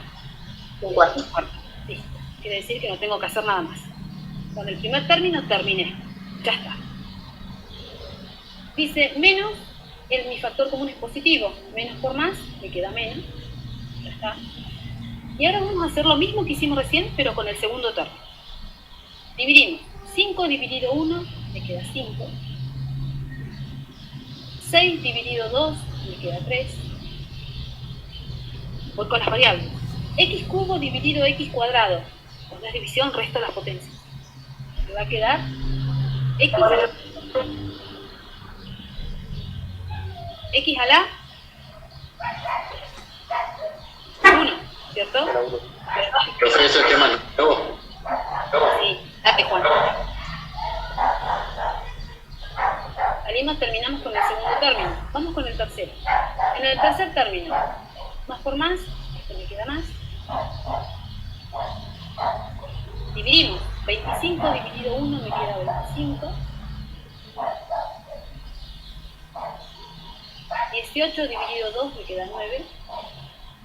Un cuarto. un cuarto. Listo. Quiere decir que no tengo que hacer nada más. Con el primer término terminé. Ya está. Dice menos, mi factor común es positivo. Menos por más, me queda menos. Ya está. Y ahora vamos a hacer lo mismo que hicimos recién, pero con el segundo término. Dividimos. 5 dividido 1, me queda 5. 6 dividido 2, me queda 3. Voy con las variables. X cubo dividido x cuadrado. Cuando es división, resto las potencias. Me va a quedar x a la... X a la 1, ¿cierto? Profe, eso es tema nuevo. Sí, date Juan. Salimos, terminamos con el segundo término. Vamos con el tercero. En el tercer término, más por más, esto me queda más. Dividimos. 25 dividido 1 me queda 25. 18 dividido 2 me queda 9.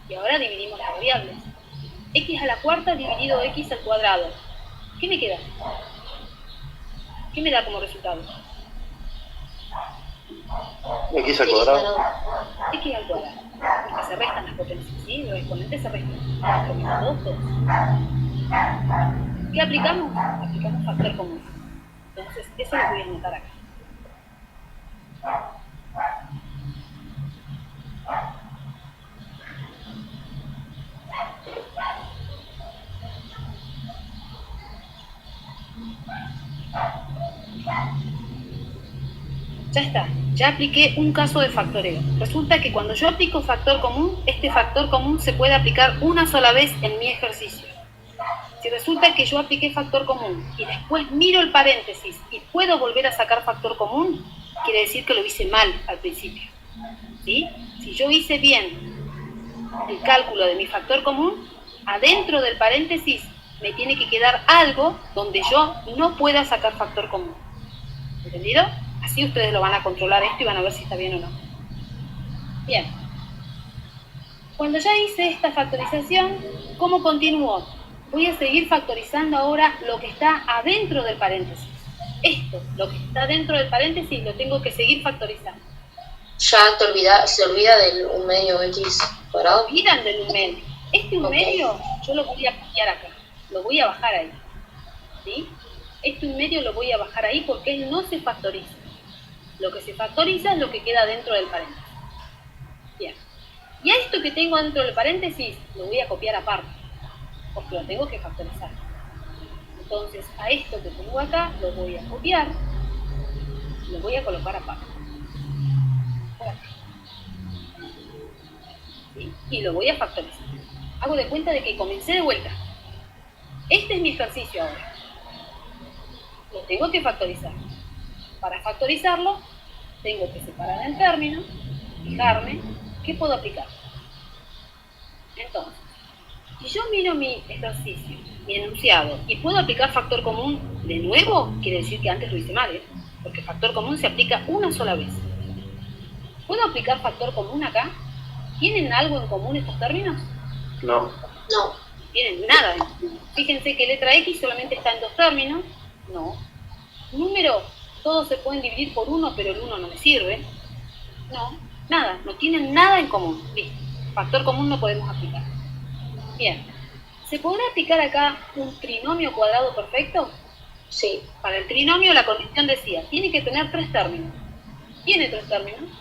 Y ahora dividimos las variables. X a la cuarta dividido x al cuadrado. ¿Qué me queda? ¿Qué me da como resultado? X al cuadrado. X al cuadrado. Porque se restan las potencias, ¿sí? Los exponentes se restan. 4 menos 2, 2. ¿Qué aplicamos? Aplicamos factor común. Entonces, eso lo voy a anotar acá. Ya está, ya apliqué un caso de factoreo. Resulta que cuando yo aplico factor común, este factor común se puede aplicar una sola vez en mi ejercicio. Si resulta que yo apliqué factor común y después miro el paréntesis y puedo volver a sacar factor común, quiere decir que lo hice mal al principio. ¿Sí? Si yo hice bien el cálculo de mi factor común, adentro del paréntesis me tiene que quedar algo donde yo no pueda sacar factor común. ¿Entendido? Así ustedes lo van a controlar esto y van a ver si está bien o no. Bien. Cuando ya hice esta factorización, ¿cómo continúo? Voy a seguir factorizando ahora lo que está adentro del paréntesis. Esto, lo que está dentro del paréntesis, lo tengo que seguir factorizando. Ya se olvida del 1 medio x cuadrado. Olvidan del 1 medio. Este 1 medio yo lo voy a copiar acá. Lo voy a bajar ahí. ¿Sí? Este 1 medio lo voy a bajar ahí porque él no se factoriza. Lo que se factoriza es lo que queda dentro del paréntesis. Bien. Y a esto que tengo dentro del paréntesis lo voy a copiar aparte, porque lo tengo que factorizar. Entonces, a esto que tengo acá lo voy a copiar, lo voy a colocar aparte. Por acá. ¿Sí? Y lo voy a factorizar. Hago de cuenta de que comencé de vuelta. Este es mi ejercicio ahora. Lo tengo que factorizar. Para factorizarlo, tengo que separar en términos, fijarme, ¿qué puedo aplicar? Entonces, Si yo miro mi ejercicio, mi enunciado, y puedo aplicar factor común de nuevo, quiere decir que antes lo hice mal, ¿eh? Porque factor común se aplica una sola vez. ¿Puedo aplicar factor común acá? ¿Tienen algo en común estos términos? No. No. Tienen nada en común. Fíjense que letra X solamente está en dos términos. No. Número, todos se pueden dividir por 1, pero el 1 no me sirve. No, nada, no tienen nada en común. Listo. Factor común no podemos aplicar. Bien. ¿Se podrá aplicar acá un trinomio cuadrado perfecto? Sí. Para el trinomio la condición decía, tiene que tener 3 términos. ¿Tiene 3 términos?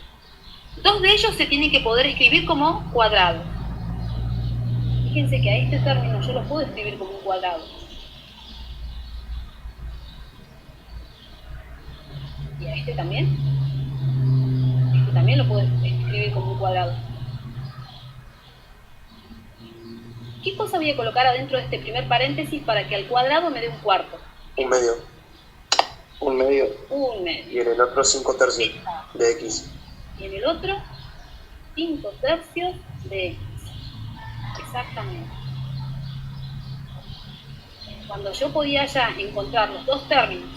2 de ellos se tienen que poder escribir como cuadrados. Fíjense que a este término yo lo puedo escribir como un cuadrado. ¿Y a este también? Este también lo puedo escribir como un cuadrado. ¿Qué cosa voy a colocar adentro de este primer paréntesis para que al cuadrado me dé un cuarto? Un medio. Un medio. Un medio. Y en el otro 5 tercios de X. Y en el otro 5 tercios de X. Exactamente. Cuando yo podía ya encontrar los dos términos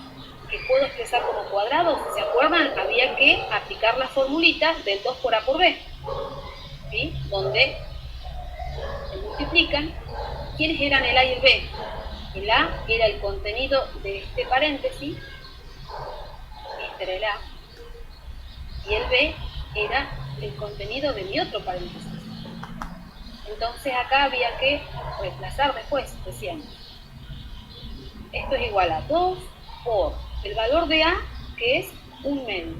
que puedo expresar como cuadrados, ¿se acuerdan? Había que aplicar la formulita del 2 por A por B, ¿sí? Donde se multiplican. ¿Quiénes eran el A y el B? El A era el contenido de este paréntesis, este era el A, y el B era el contenido de mi otro paréntesis. Entonces acá había que reemplazar después, decíamos. Esto es igual a 2 por el valor de A, que es un medio,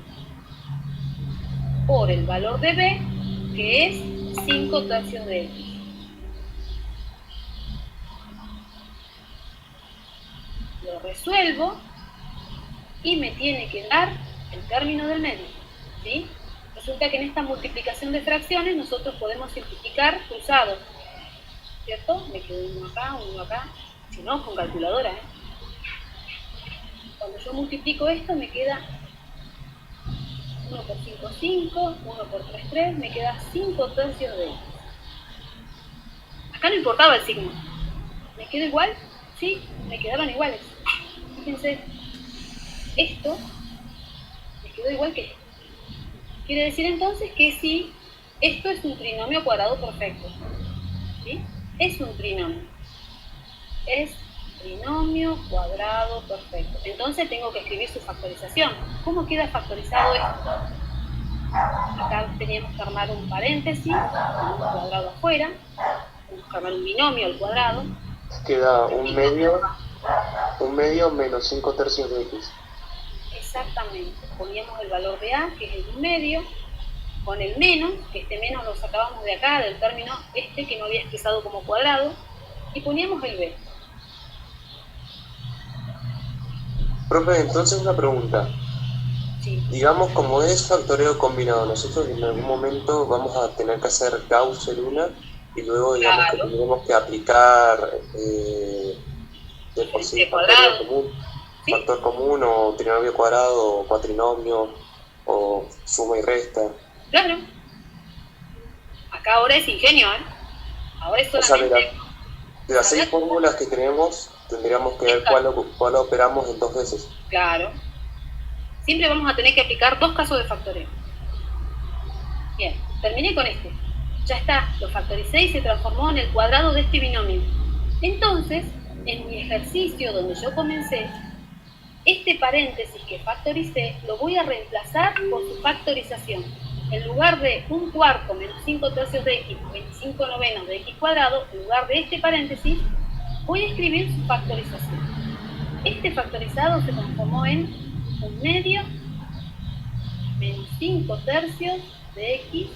por el valor de B, que es 5 tercios de X. Lo resuelvo y me tiene que dar el término del medio, ¿sí? Resulta que en esta multiplicación de fracciones nosotros podemos simplificar cruzados, ¿cierto? Me quedo uno acá, si no, con calculadora, ¿eh? Cuando yo multiplico esto me queda 1 por 5, 5, 1 por 3, 3, me queda 5 tercios de X. Acá no importaba el signo. ¿Me queda igual? Sí, me quedaron iguales. Fíjense, esto me quedó igual que esto. Quiere decir entonces que sí, esto es un trinomio cuadrado perfecto. ¿Sí? Es un trinomio. Es trinomio cuadrado perfecto. Entonces tengo que escribir su factorización. ¿Cómo queda factorizado esto? Acá teníamos que armar un paréntesis, un cuadrado afuera. Tenemos que armar un binomio al cuadrado. Queda un medio menos 5 tercios de X. Exactamente. Poníamos el valor de A, que es el 1 medio, con el menos, que este menos lo sacábamos de acá, del término este que no había expresado como cuadrado, y poníamos el B. Profe, entonces una pregunta. Sí. Digamos, como es factoreo combinado, nosotros en algún momento vamos a tener que hacer Gauss en una y luego digamos Claro. que tendremos que aplicar de por sí Cuadrado. ¿Sí? factor común o trinomio cuadrado o cuatrinomio o suma y resta. Claro. Acá ahora es ingenio, ¿eh? Ahora es O sea, solamente... de las 6 fórmulas que tenemos, tendríamos que ver cuál operamos en 2 veces. Claro. Siempre vamos a tener que aplicar 2 casos de factoreo. Bien, terminé con este. Ya está, lo factoricé y se transformó en el cuadrado de este binomio. Entonces, en mi ejercicio donde yo comencé, este paréntesis que factoricé lo voy a reemplazar por su factorización. En lugar de 1 cuarto menos 5 tercios de X, 25 novenos de X cuadrado, en lugar de este paréntesis, voy a escribir su factorización. Este factorizado se transformó en 1 medio menos 5 tercios de X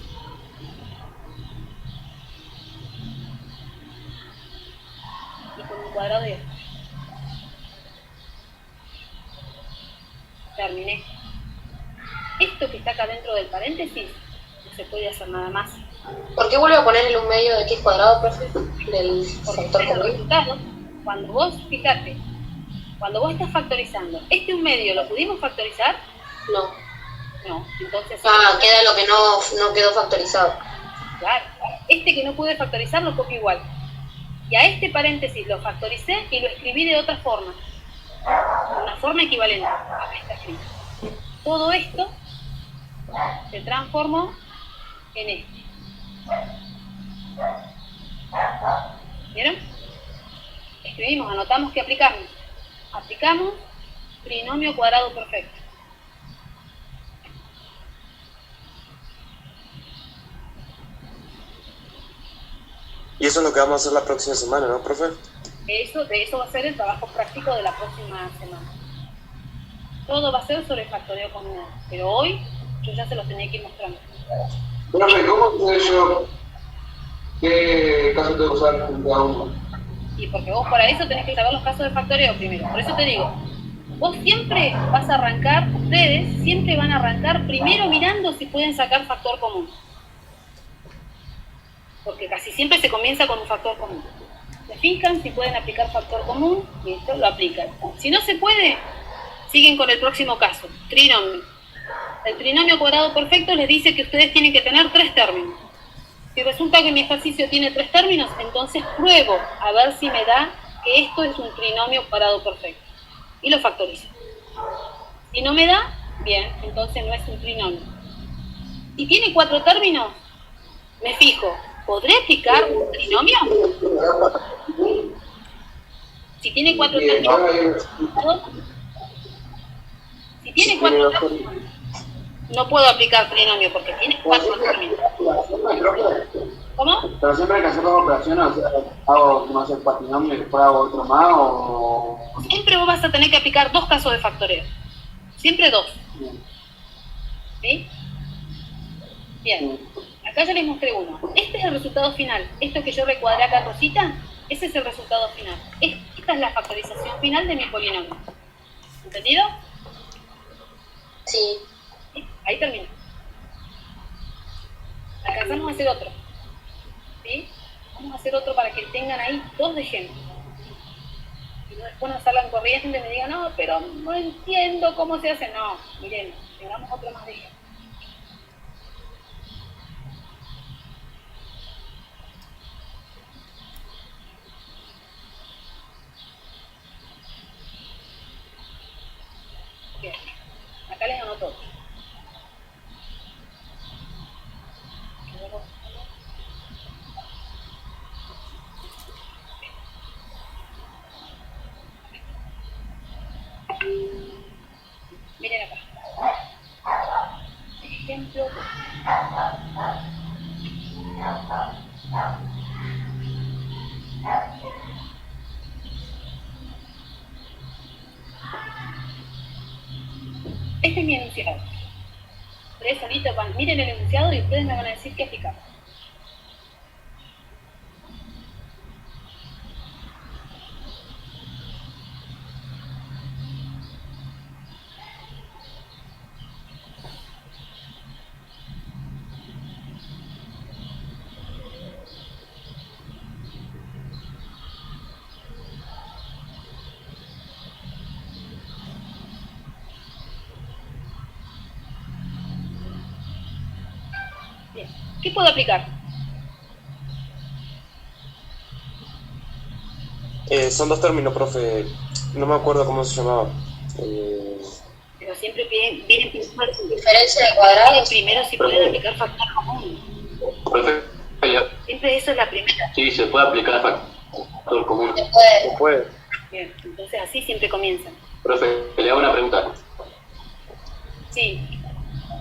y con un cuadrado de X. Terminé. Esto que está acá dentro del paréntesis no se puede hacer nada más. ¿Por qué vuelvo a poner el 1 medio de X cuadrado, profe? Del Porque factor el común. resultado, cuando vos, fíjate, cuando vos estás factorizando, ¿este 1 medio lo pudimos factorizar? No. No, entonces... Queda lo que no quedó factorizado. Claro, este que no pude factorizar lo copio igual. Y a este paréntesis lo factoricé y lo escribí de otra forma, una forma equivalente. Acá está escrito. Todo esto se transformó en este. ¿Vieron? Escribimos, anotamos que aplicamos. Aplicamos trinomio cuadrado perfecto. Y eso es lo que vamos a hacer la próxima semana, ¿no, profe? De eso va a ser el trabajo práctico de la próxima semana. Todo va a ser sobre el factoreo combinado. Pero hoy yo ya se los tenía que ir mostrando. Profe, ¿cómo sé yo qué caso tengo que usar en cada uno? Y porque vos para eso tenés que saber los casos de factoreo primero. Por eso te digo, vos siempre vas a arrancar, ustedes siempre van a arrancar primero mirando si pueden sacar factor común. Porque casi siempre se comienza con un factor común. Se fijan si pueden aplicar factor común y esto lo aplican. Si no se puede, siguen con el próximo caso, trinomio. El trinomio cuadrado perfecto les dice que ustedes tienen que tener 3 términos. Si resulta que mi ejercicio tiene 3 términos, entonces pruebo a ver si me da que esto es un trinomio cuadrado perfecto. Y lo factorizo. Si no me da, bien, entonces no es un trinomio. Si tiene 4 términos, me fijo, ¿podré aplicar un trinomio? Si tiene 4 términos, si tiene 4 términos, no puedo aplicar trinomio porque tiene 4 términos. ¿Cómo? Pero siempre hay que hacer 2 operaciones, o sea, hago, no sé, patrinomio y después hago otro más, o... Siempre vos vas a tener que aplicar 2 casos de factoreo. Siempre 2. ¿Sí? Bien. Acá ya les mostré uno. Este es el resultado final. Esto que yo recuadré acá rosita, ese es el resultado final. Esta es la factorización final de mi polinomio. ¿Entendido? Sí. ¿Sí? Ahí termino. Alcanzamos a hacer otro. ¿Sí? Vamos a hacer otro para que tengan ahí 2 de ejemplo. Y no después nos salgan corriendo y me digan, no, pero no entiendo cómo se hace. No, miren, tengamos otro más de ejemplo. Bien, acá les anoto. Miren acá. Ejemplo. Este es mi enunciado. Ustedes solitos miren el enunciado y ustedes me van a decir qué aplicamos. Bien, ¿qué puedo aplicar? Son 2 términos, profe. No me acuerdo cómo se llamaba. Pero siempre vienen Diferencia de cuadrados. primero si pueden aplicar factor común. Perfecto. Siempre eso es la primera. Sí, se puede aplicar factor común. Se puede. ¿Se puede? Bien, entonces así siempre comienzan. Profe, le hago una pregunta. Sí,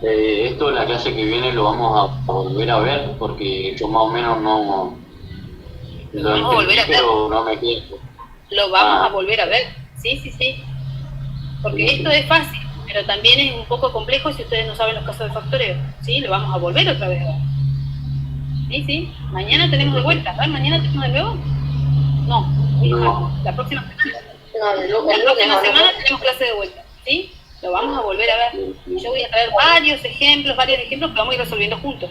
Esto en la clase que viene lo vamos a volver a ver porque yo más o menos no lo vamos a volver a ver. pero no me quedo. lo vamos a volver a ver. Sí, sí, sí. Porque esto es fácil, pero también es un poco complejo si ustedes no saben los casos de factoreo. ¿Sí? Lo vamos a volver otra vez a ver. Sí, sí. Mañana tenemos de vuelta. ¿Ver? ¿Mañana tenemos de nuevo? No. No. La próxima semana. No, el La lunes próxima no, semana tenemos clase de vuelta. ¿Sí? Lo vamos a volver a ver. Yo voy a traer varios ejemplos que vamos a ir resolviendo juntos.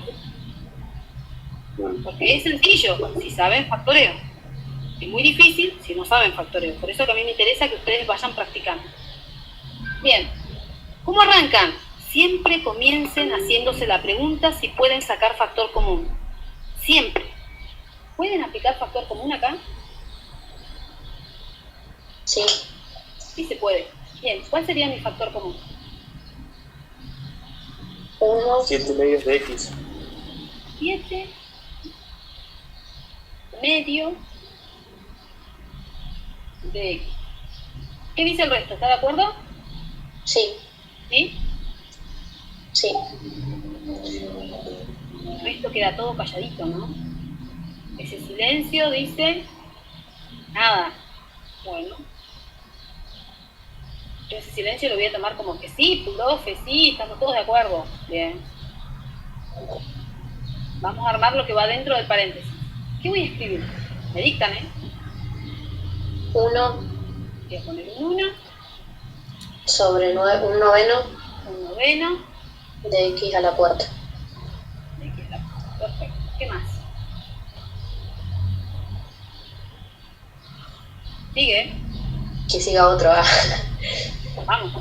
Porque es sencillo, si saben factoreo. Es muy difícil si no saben factoreo. Por eso que a mí me interesa que ustedes vayan practicando. Bien, ¿cómo arrancan? Siempre comiencen haciéndose la pregunta si pueden sacar factor común. Siempre. ¿Pueden aplicar factor común acá? Sí. Sí se puede. Bien, ¿cuál sería mi factor común? 1 7 medios de X. 7 medio de X. ¿Qué dice el resto? ¿Está de acuerdo? Sí. ¿Sí? Sí. El resto queda todo calladito, ¿no? Ese silencio dice nada. Bueno, yo ese silencio lo voy a tomar como que sí, profe, sí, estamos todos de acuerdo. Bien. Vamos a armar lo que va dentro del paréntesis. ¿Qué voy a escribir? Me dictan, ¿eh? 1 Voy a poner un 1, sobre 9, un noveno un noveno, de X a la cuarta. de aquí está. Perfecto. ¿Qué más? Sigue. Que siga otro. Vamos.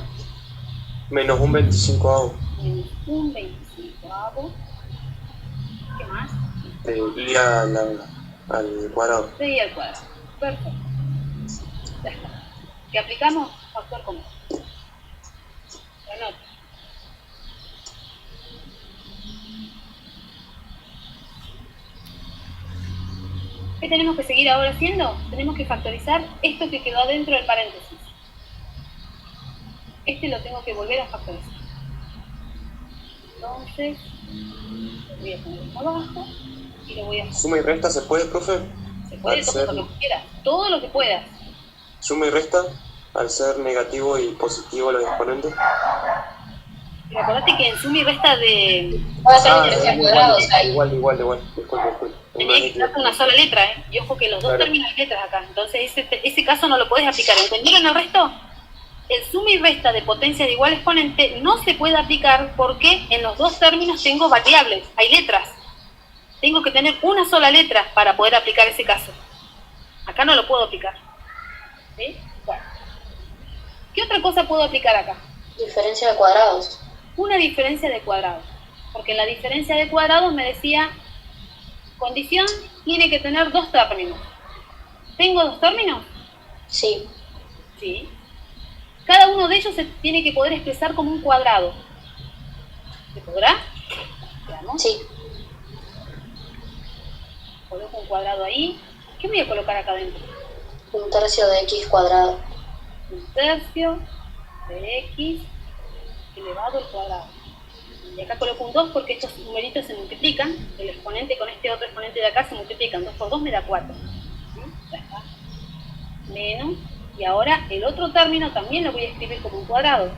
Menos un 25avo Menos un 25avo. ¿Qué más? de I al cuadrado. 6 al cuadrado. Perfecto. Ya está. ¿Qué aplicamos? Factor común. Lo anoto. ¿Qué tenemos que seguir ahora haciendo? Tenemos que factorizar esto que quedó dentro del paréntesis. Este lo tengo que volver a factorizar. Entonces, lo voy a poner abajo y lo voy a... Suma y resta, ¿se puede, profe? Se puede Al todo ser- lo que quieras, todo lo que puedas. Suma y resta, al ser negativo y positivo los exponentes. Pero acordate que en suma y resta de... Va a ser diferencia de cuadrados ahí. Igual. Disculpe. Tenía que quedarte una sola letra, ¿eh? Y ojo que los dos Claro. terminan en letras acá. Entonces ese caso no lo podés aplicar. ¿Entendieron el resto? El suma y resta de potencias de igual exponente no se puede aplicar porque en los dos términos tengo variables, hay letras. Tengo que tener una sola letra para poder aplicar ese caso. Acá no lo puedo aplicar. ¿Sí? Bueno. ¿Qué otra cosa puedo aplicar acá? Diferencia de cuadrados. Una diferencia de cuadrados. Porque en la diferencia de cuadrados me decía, condición, tiene que tener dos términos. ¿Tengo dos términos? Sí. Sí. Cada uno de ellos se tiene que poder expresar como un cuadrado. ¿Se podrá? Veamos. Sí. Coloco un cuadrado ahí. ¿Qué voy a colocar acá adentro? 1/3 de X cuadrado. 1/3 de X elevado al cuadrado. Y acá coloco un 2 porque estos numeritos se multiplican. El exponente con este otro exponente de acá se multiplican. 2 por 2 me da 4. ¿Sí? Ya está. Menos. Y ahora el otro término también lo voy a escribir como un cuadrado.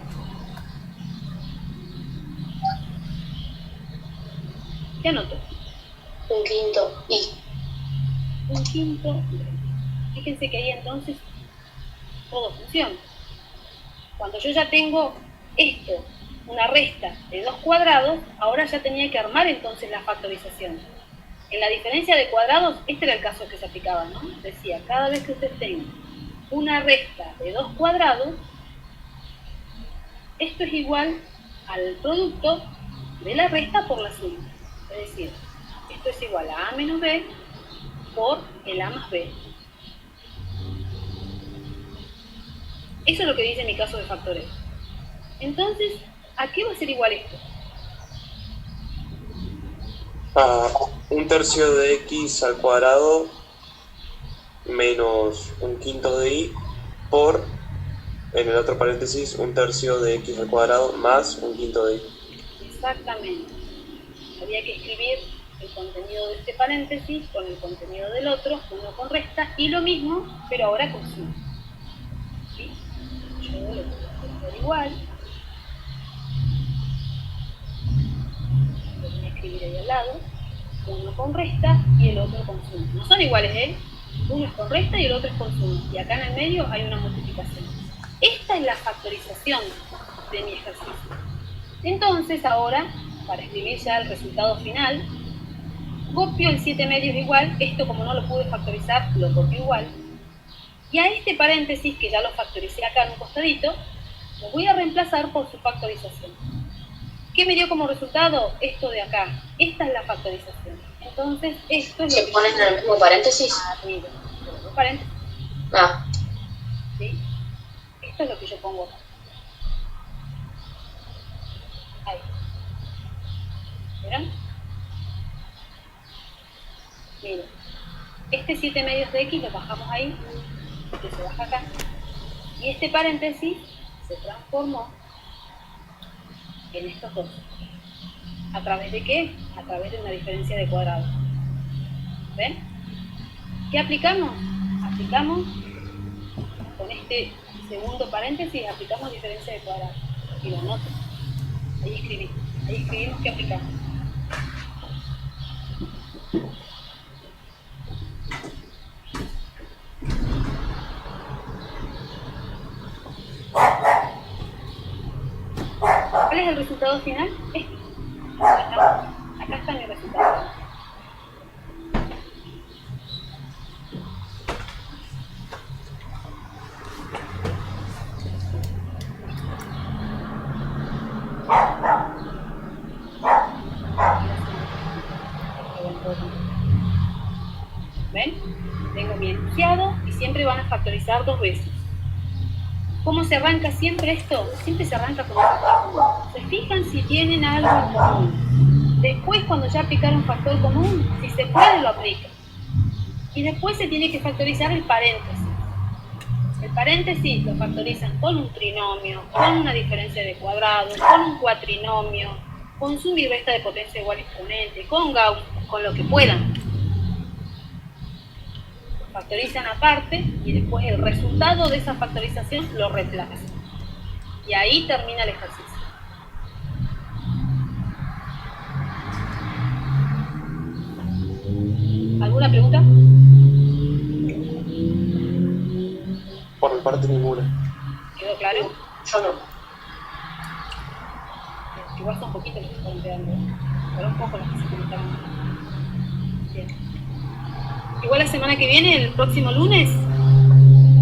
¿Qué anoto? 1/5 Y. 1/5. Fíjense que ahí entonces todo funciona. Cuando yo ya tengo esto, una resta de 2 cuadrados, ahora ya tenía que armar entonces la factorización. En la diferencia de cuadrados, este era el caso que se aplicaba, ¿no? Decía, cada vez que usted tenga una resta de 2 cuadrados, esto es igual al producto de la resta por la suma. Es decir, esto es igual a A menos B por el A más B. Eso es lo que dice mi caso de factoreo. Entonces, ¿a qué va a ser igual esto? A 1/3 de X al cuadrado menos 1/5 de Y por, en el otro paréntesis, 1/3 de X al cuadrado más 1/5 de Y. Exactamente. Había que escribir el contenido de este paréntesis con el contenido del otro, uno con resta, y lo mismo, pero ahora con suma. ¿Sí? Yo lo voy a hacer igual. Lo voy a escribir ahí al lado. Uno con resta y el otro con suma. No son iguales, ¿eh? Uno es con resta y el otro es con suma. Y acá en el medio hay una multiplicación. Esta es la factorización de mi ejercicio. Entonces ahora, para escribir ya el resultado final, copio el 7 medios igual. Esto, como no lo pude factorizar, lo copio igual. Y a este paréntesis, que ya lo factoricé acá en un costadito, lo voy a reemplazar por su factorización. ¿Qué me dio como resultado? Esto de acá. Esta es la factorización. Entonces, esto es ¿Se lo que ponen en el mismo paréntesis? arriba. Los paréntesis, Ah, ¿sí? Esto es lo que yo pongo acá. Ahí. ¿Vieron? Miren. Este 7 medios de X lo bajamos ahí, que se baja acá. Y este paréntesis se transformó en estos dos. ¿A través de qué? A través de una diferencia de cuadrado. ¿Ven? ¿Qué aplicamos? Aplicamos con este segundo paréntesis, aplicamos diferencia de cuadrado. Y lo anoto. Ahí escribimos que aplicamos. ¿Cuál es el resultado final? Este. Acá está mi resultado. ¿Ven? Tengo mi enunciado y siempre van a factorizar 2 veces. ¿Cómo se arranca siempre esto? Siempre se arranca con un factor común. Se fijan si tienen algo en común. Después, cuando ya aplicaron factor común, si se puede, lo aplican. Y después se tiene que factorizar el paréntesis. El paréntesis lo factorizan con un trinomio, con una diferencia de cuadrado, con un cuatrinomio, con suma y resta de potencia igual exponente, con Gauss, con lo que puedan. Factorizan aparte y después el resultado de esa factorización lo reemplazan. Y ahí termina el ejercicio. ¿Alguna pregunta? Por mi parte, ninguna. ¿Quedó claro? yo no. Igual son poquitos los que están quedando. Pero un poco los que se comentaron. Bien. Igual la semana que viene, el próximo lunes,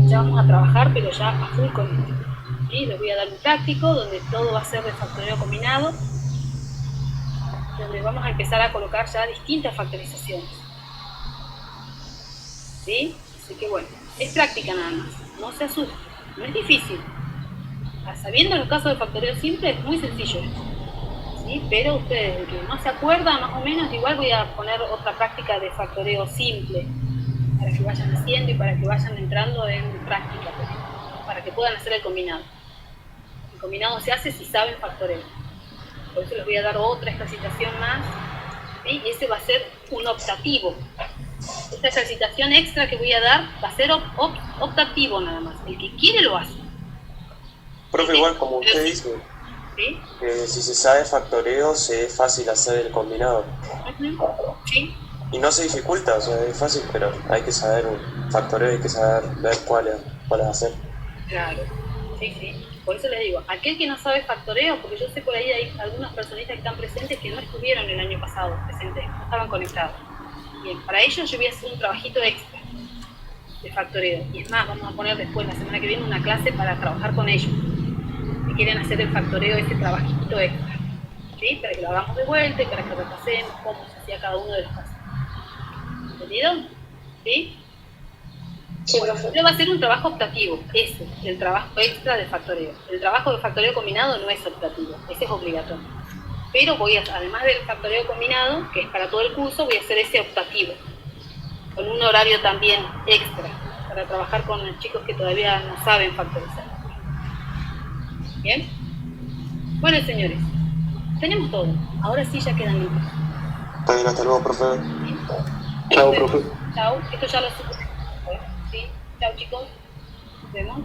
ya vamos a trabajar, pero ya a full con esto. ¿Sí? Les voy a dar un práctico donde todo va a ser de factoreo combinado, donde vamos a empezar a colocar ya distintas factorizaciones. ¿Sí? Así que bueno, es práctica nada más, no se asusten, no es difícil. Sabiendo los casos de factoreo simple, es muy sencillo esto. ¿Sí? Pero ustedes, el que no se acuerda más o menos, igual voy a poner otra práctica de factoreo simple para que vayan haciendo y para que vayan entrando en práctica, para que puedan hacer el combinado. El combinado se hace si saben factoreo. Por eso les voy a dar otra ejercitación más, ¿sí? Y ese va a ser un optativo. Esta ejercitación extra que voy a dar va a ser optativo nada más. El que quiere lo hace. Profe, igual como usted dice, ¿Sí? que si se sabe factoreo, se es fácil hacer el combinado. ¿Sí? Y no se dificulta, o sea, es fácil, pero hay que saber un factoreo, hay que saber ver cuáles hacer. Claro, sí, sí. Por eso les digo, aquel que no sabe factoreo, porque yo sé por ahí hay algunas personitas que están presentes que no estuvieron el año pasado presentes, no estaban conectados. Bien, para ellos yo voy a hacer un trabajito extra de factoreo. Y es más, vamos a poner después, la semana que viene, una clase para trabajar con ellos. Si quieren hacer el factoreo, ese trabajito extra. ¿Sí? Para que lo hagamos de vuelta y para que repasemos cómo se hacía cada uno de los casos. ¿Entendido? ¿Sí? Sí, Bueno, profe. pero va a ser un trabajo optativo, ese, el trabajo extra de factoreo. El trabajo de factoreo combinado no es optativo, ese es obligatorio. Pero voy a, además del factoreo combinado, que es para todo el curso, voy a hacer ese optativo, con un horario también extra, para trabajar con los chicos que todavía no saben factorizar. ¿Bien? Bueno, señores, tenemos todo. Ahora sí ya quedan libres. Está bien, hasta luego, profe. ¿Sí? Chao, profe. Chao, esto ya lo supe. ¿Sí? Chao, chicos. Nos vemos.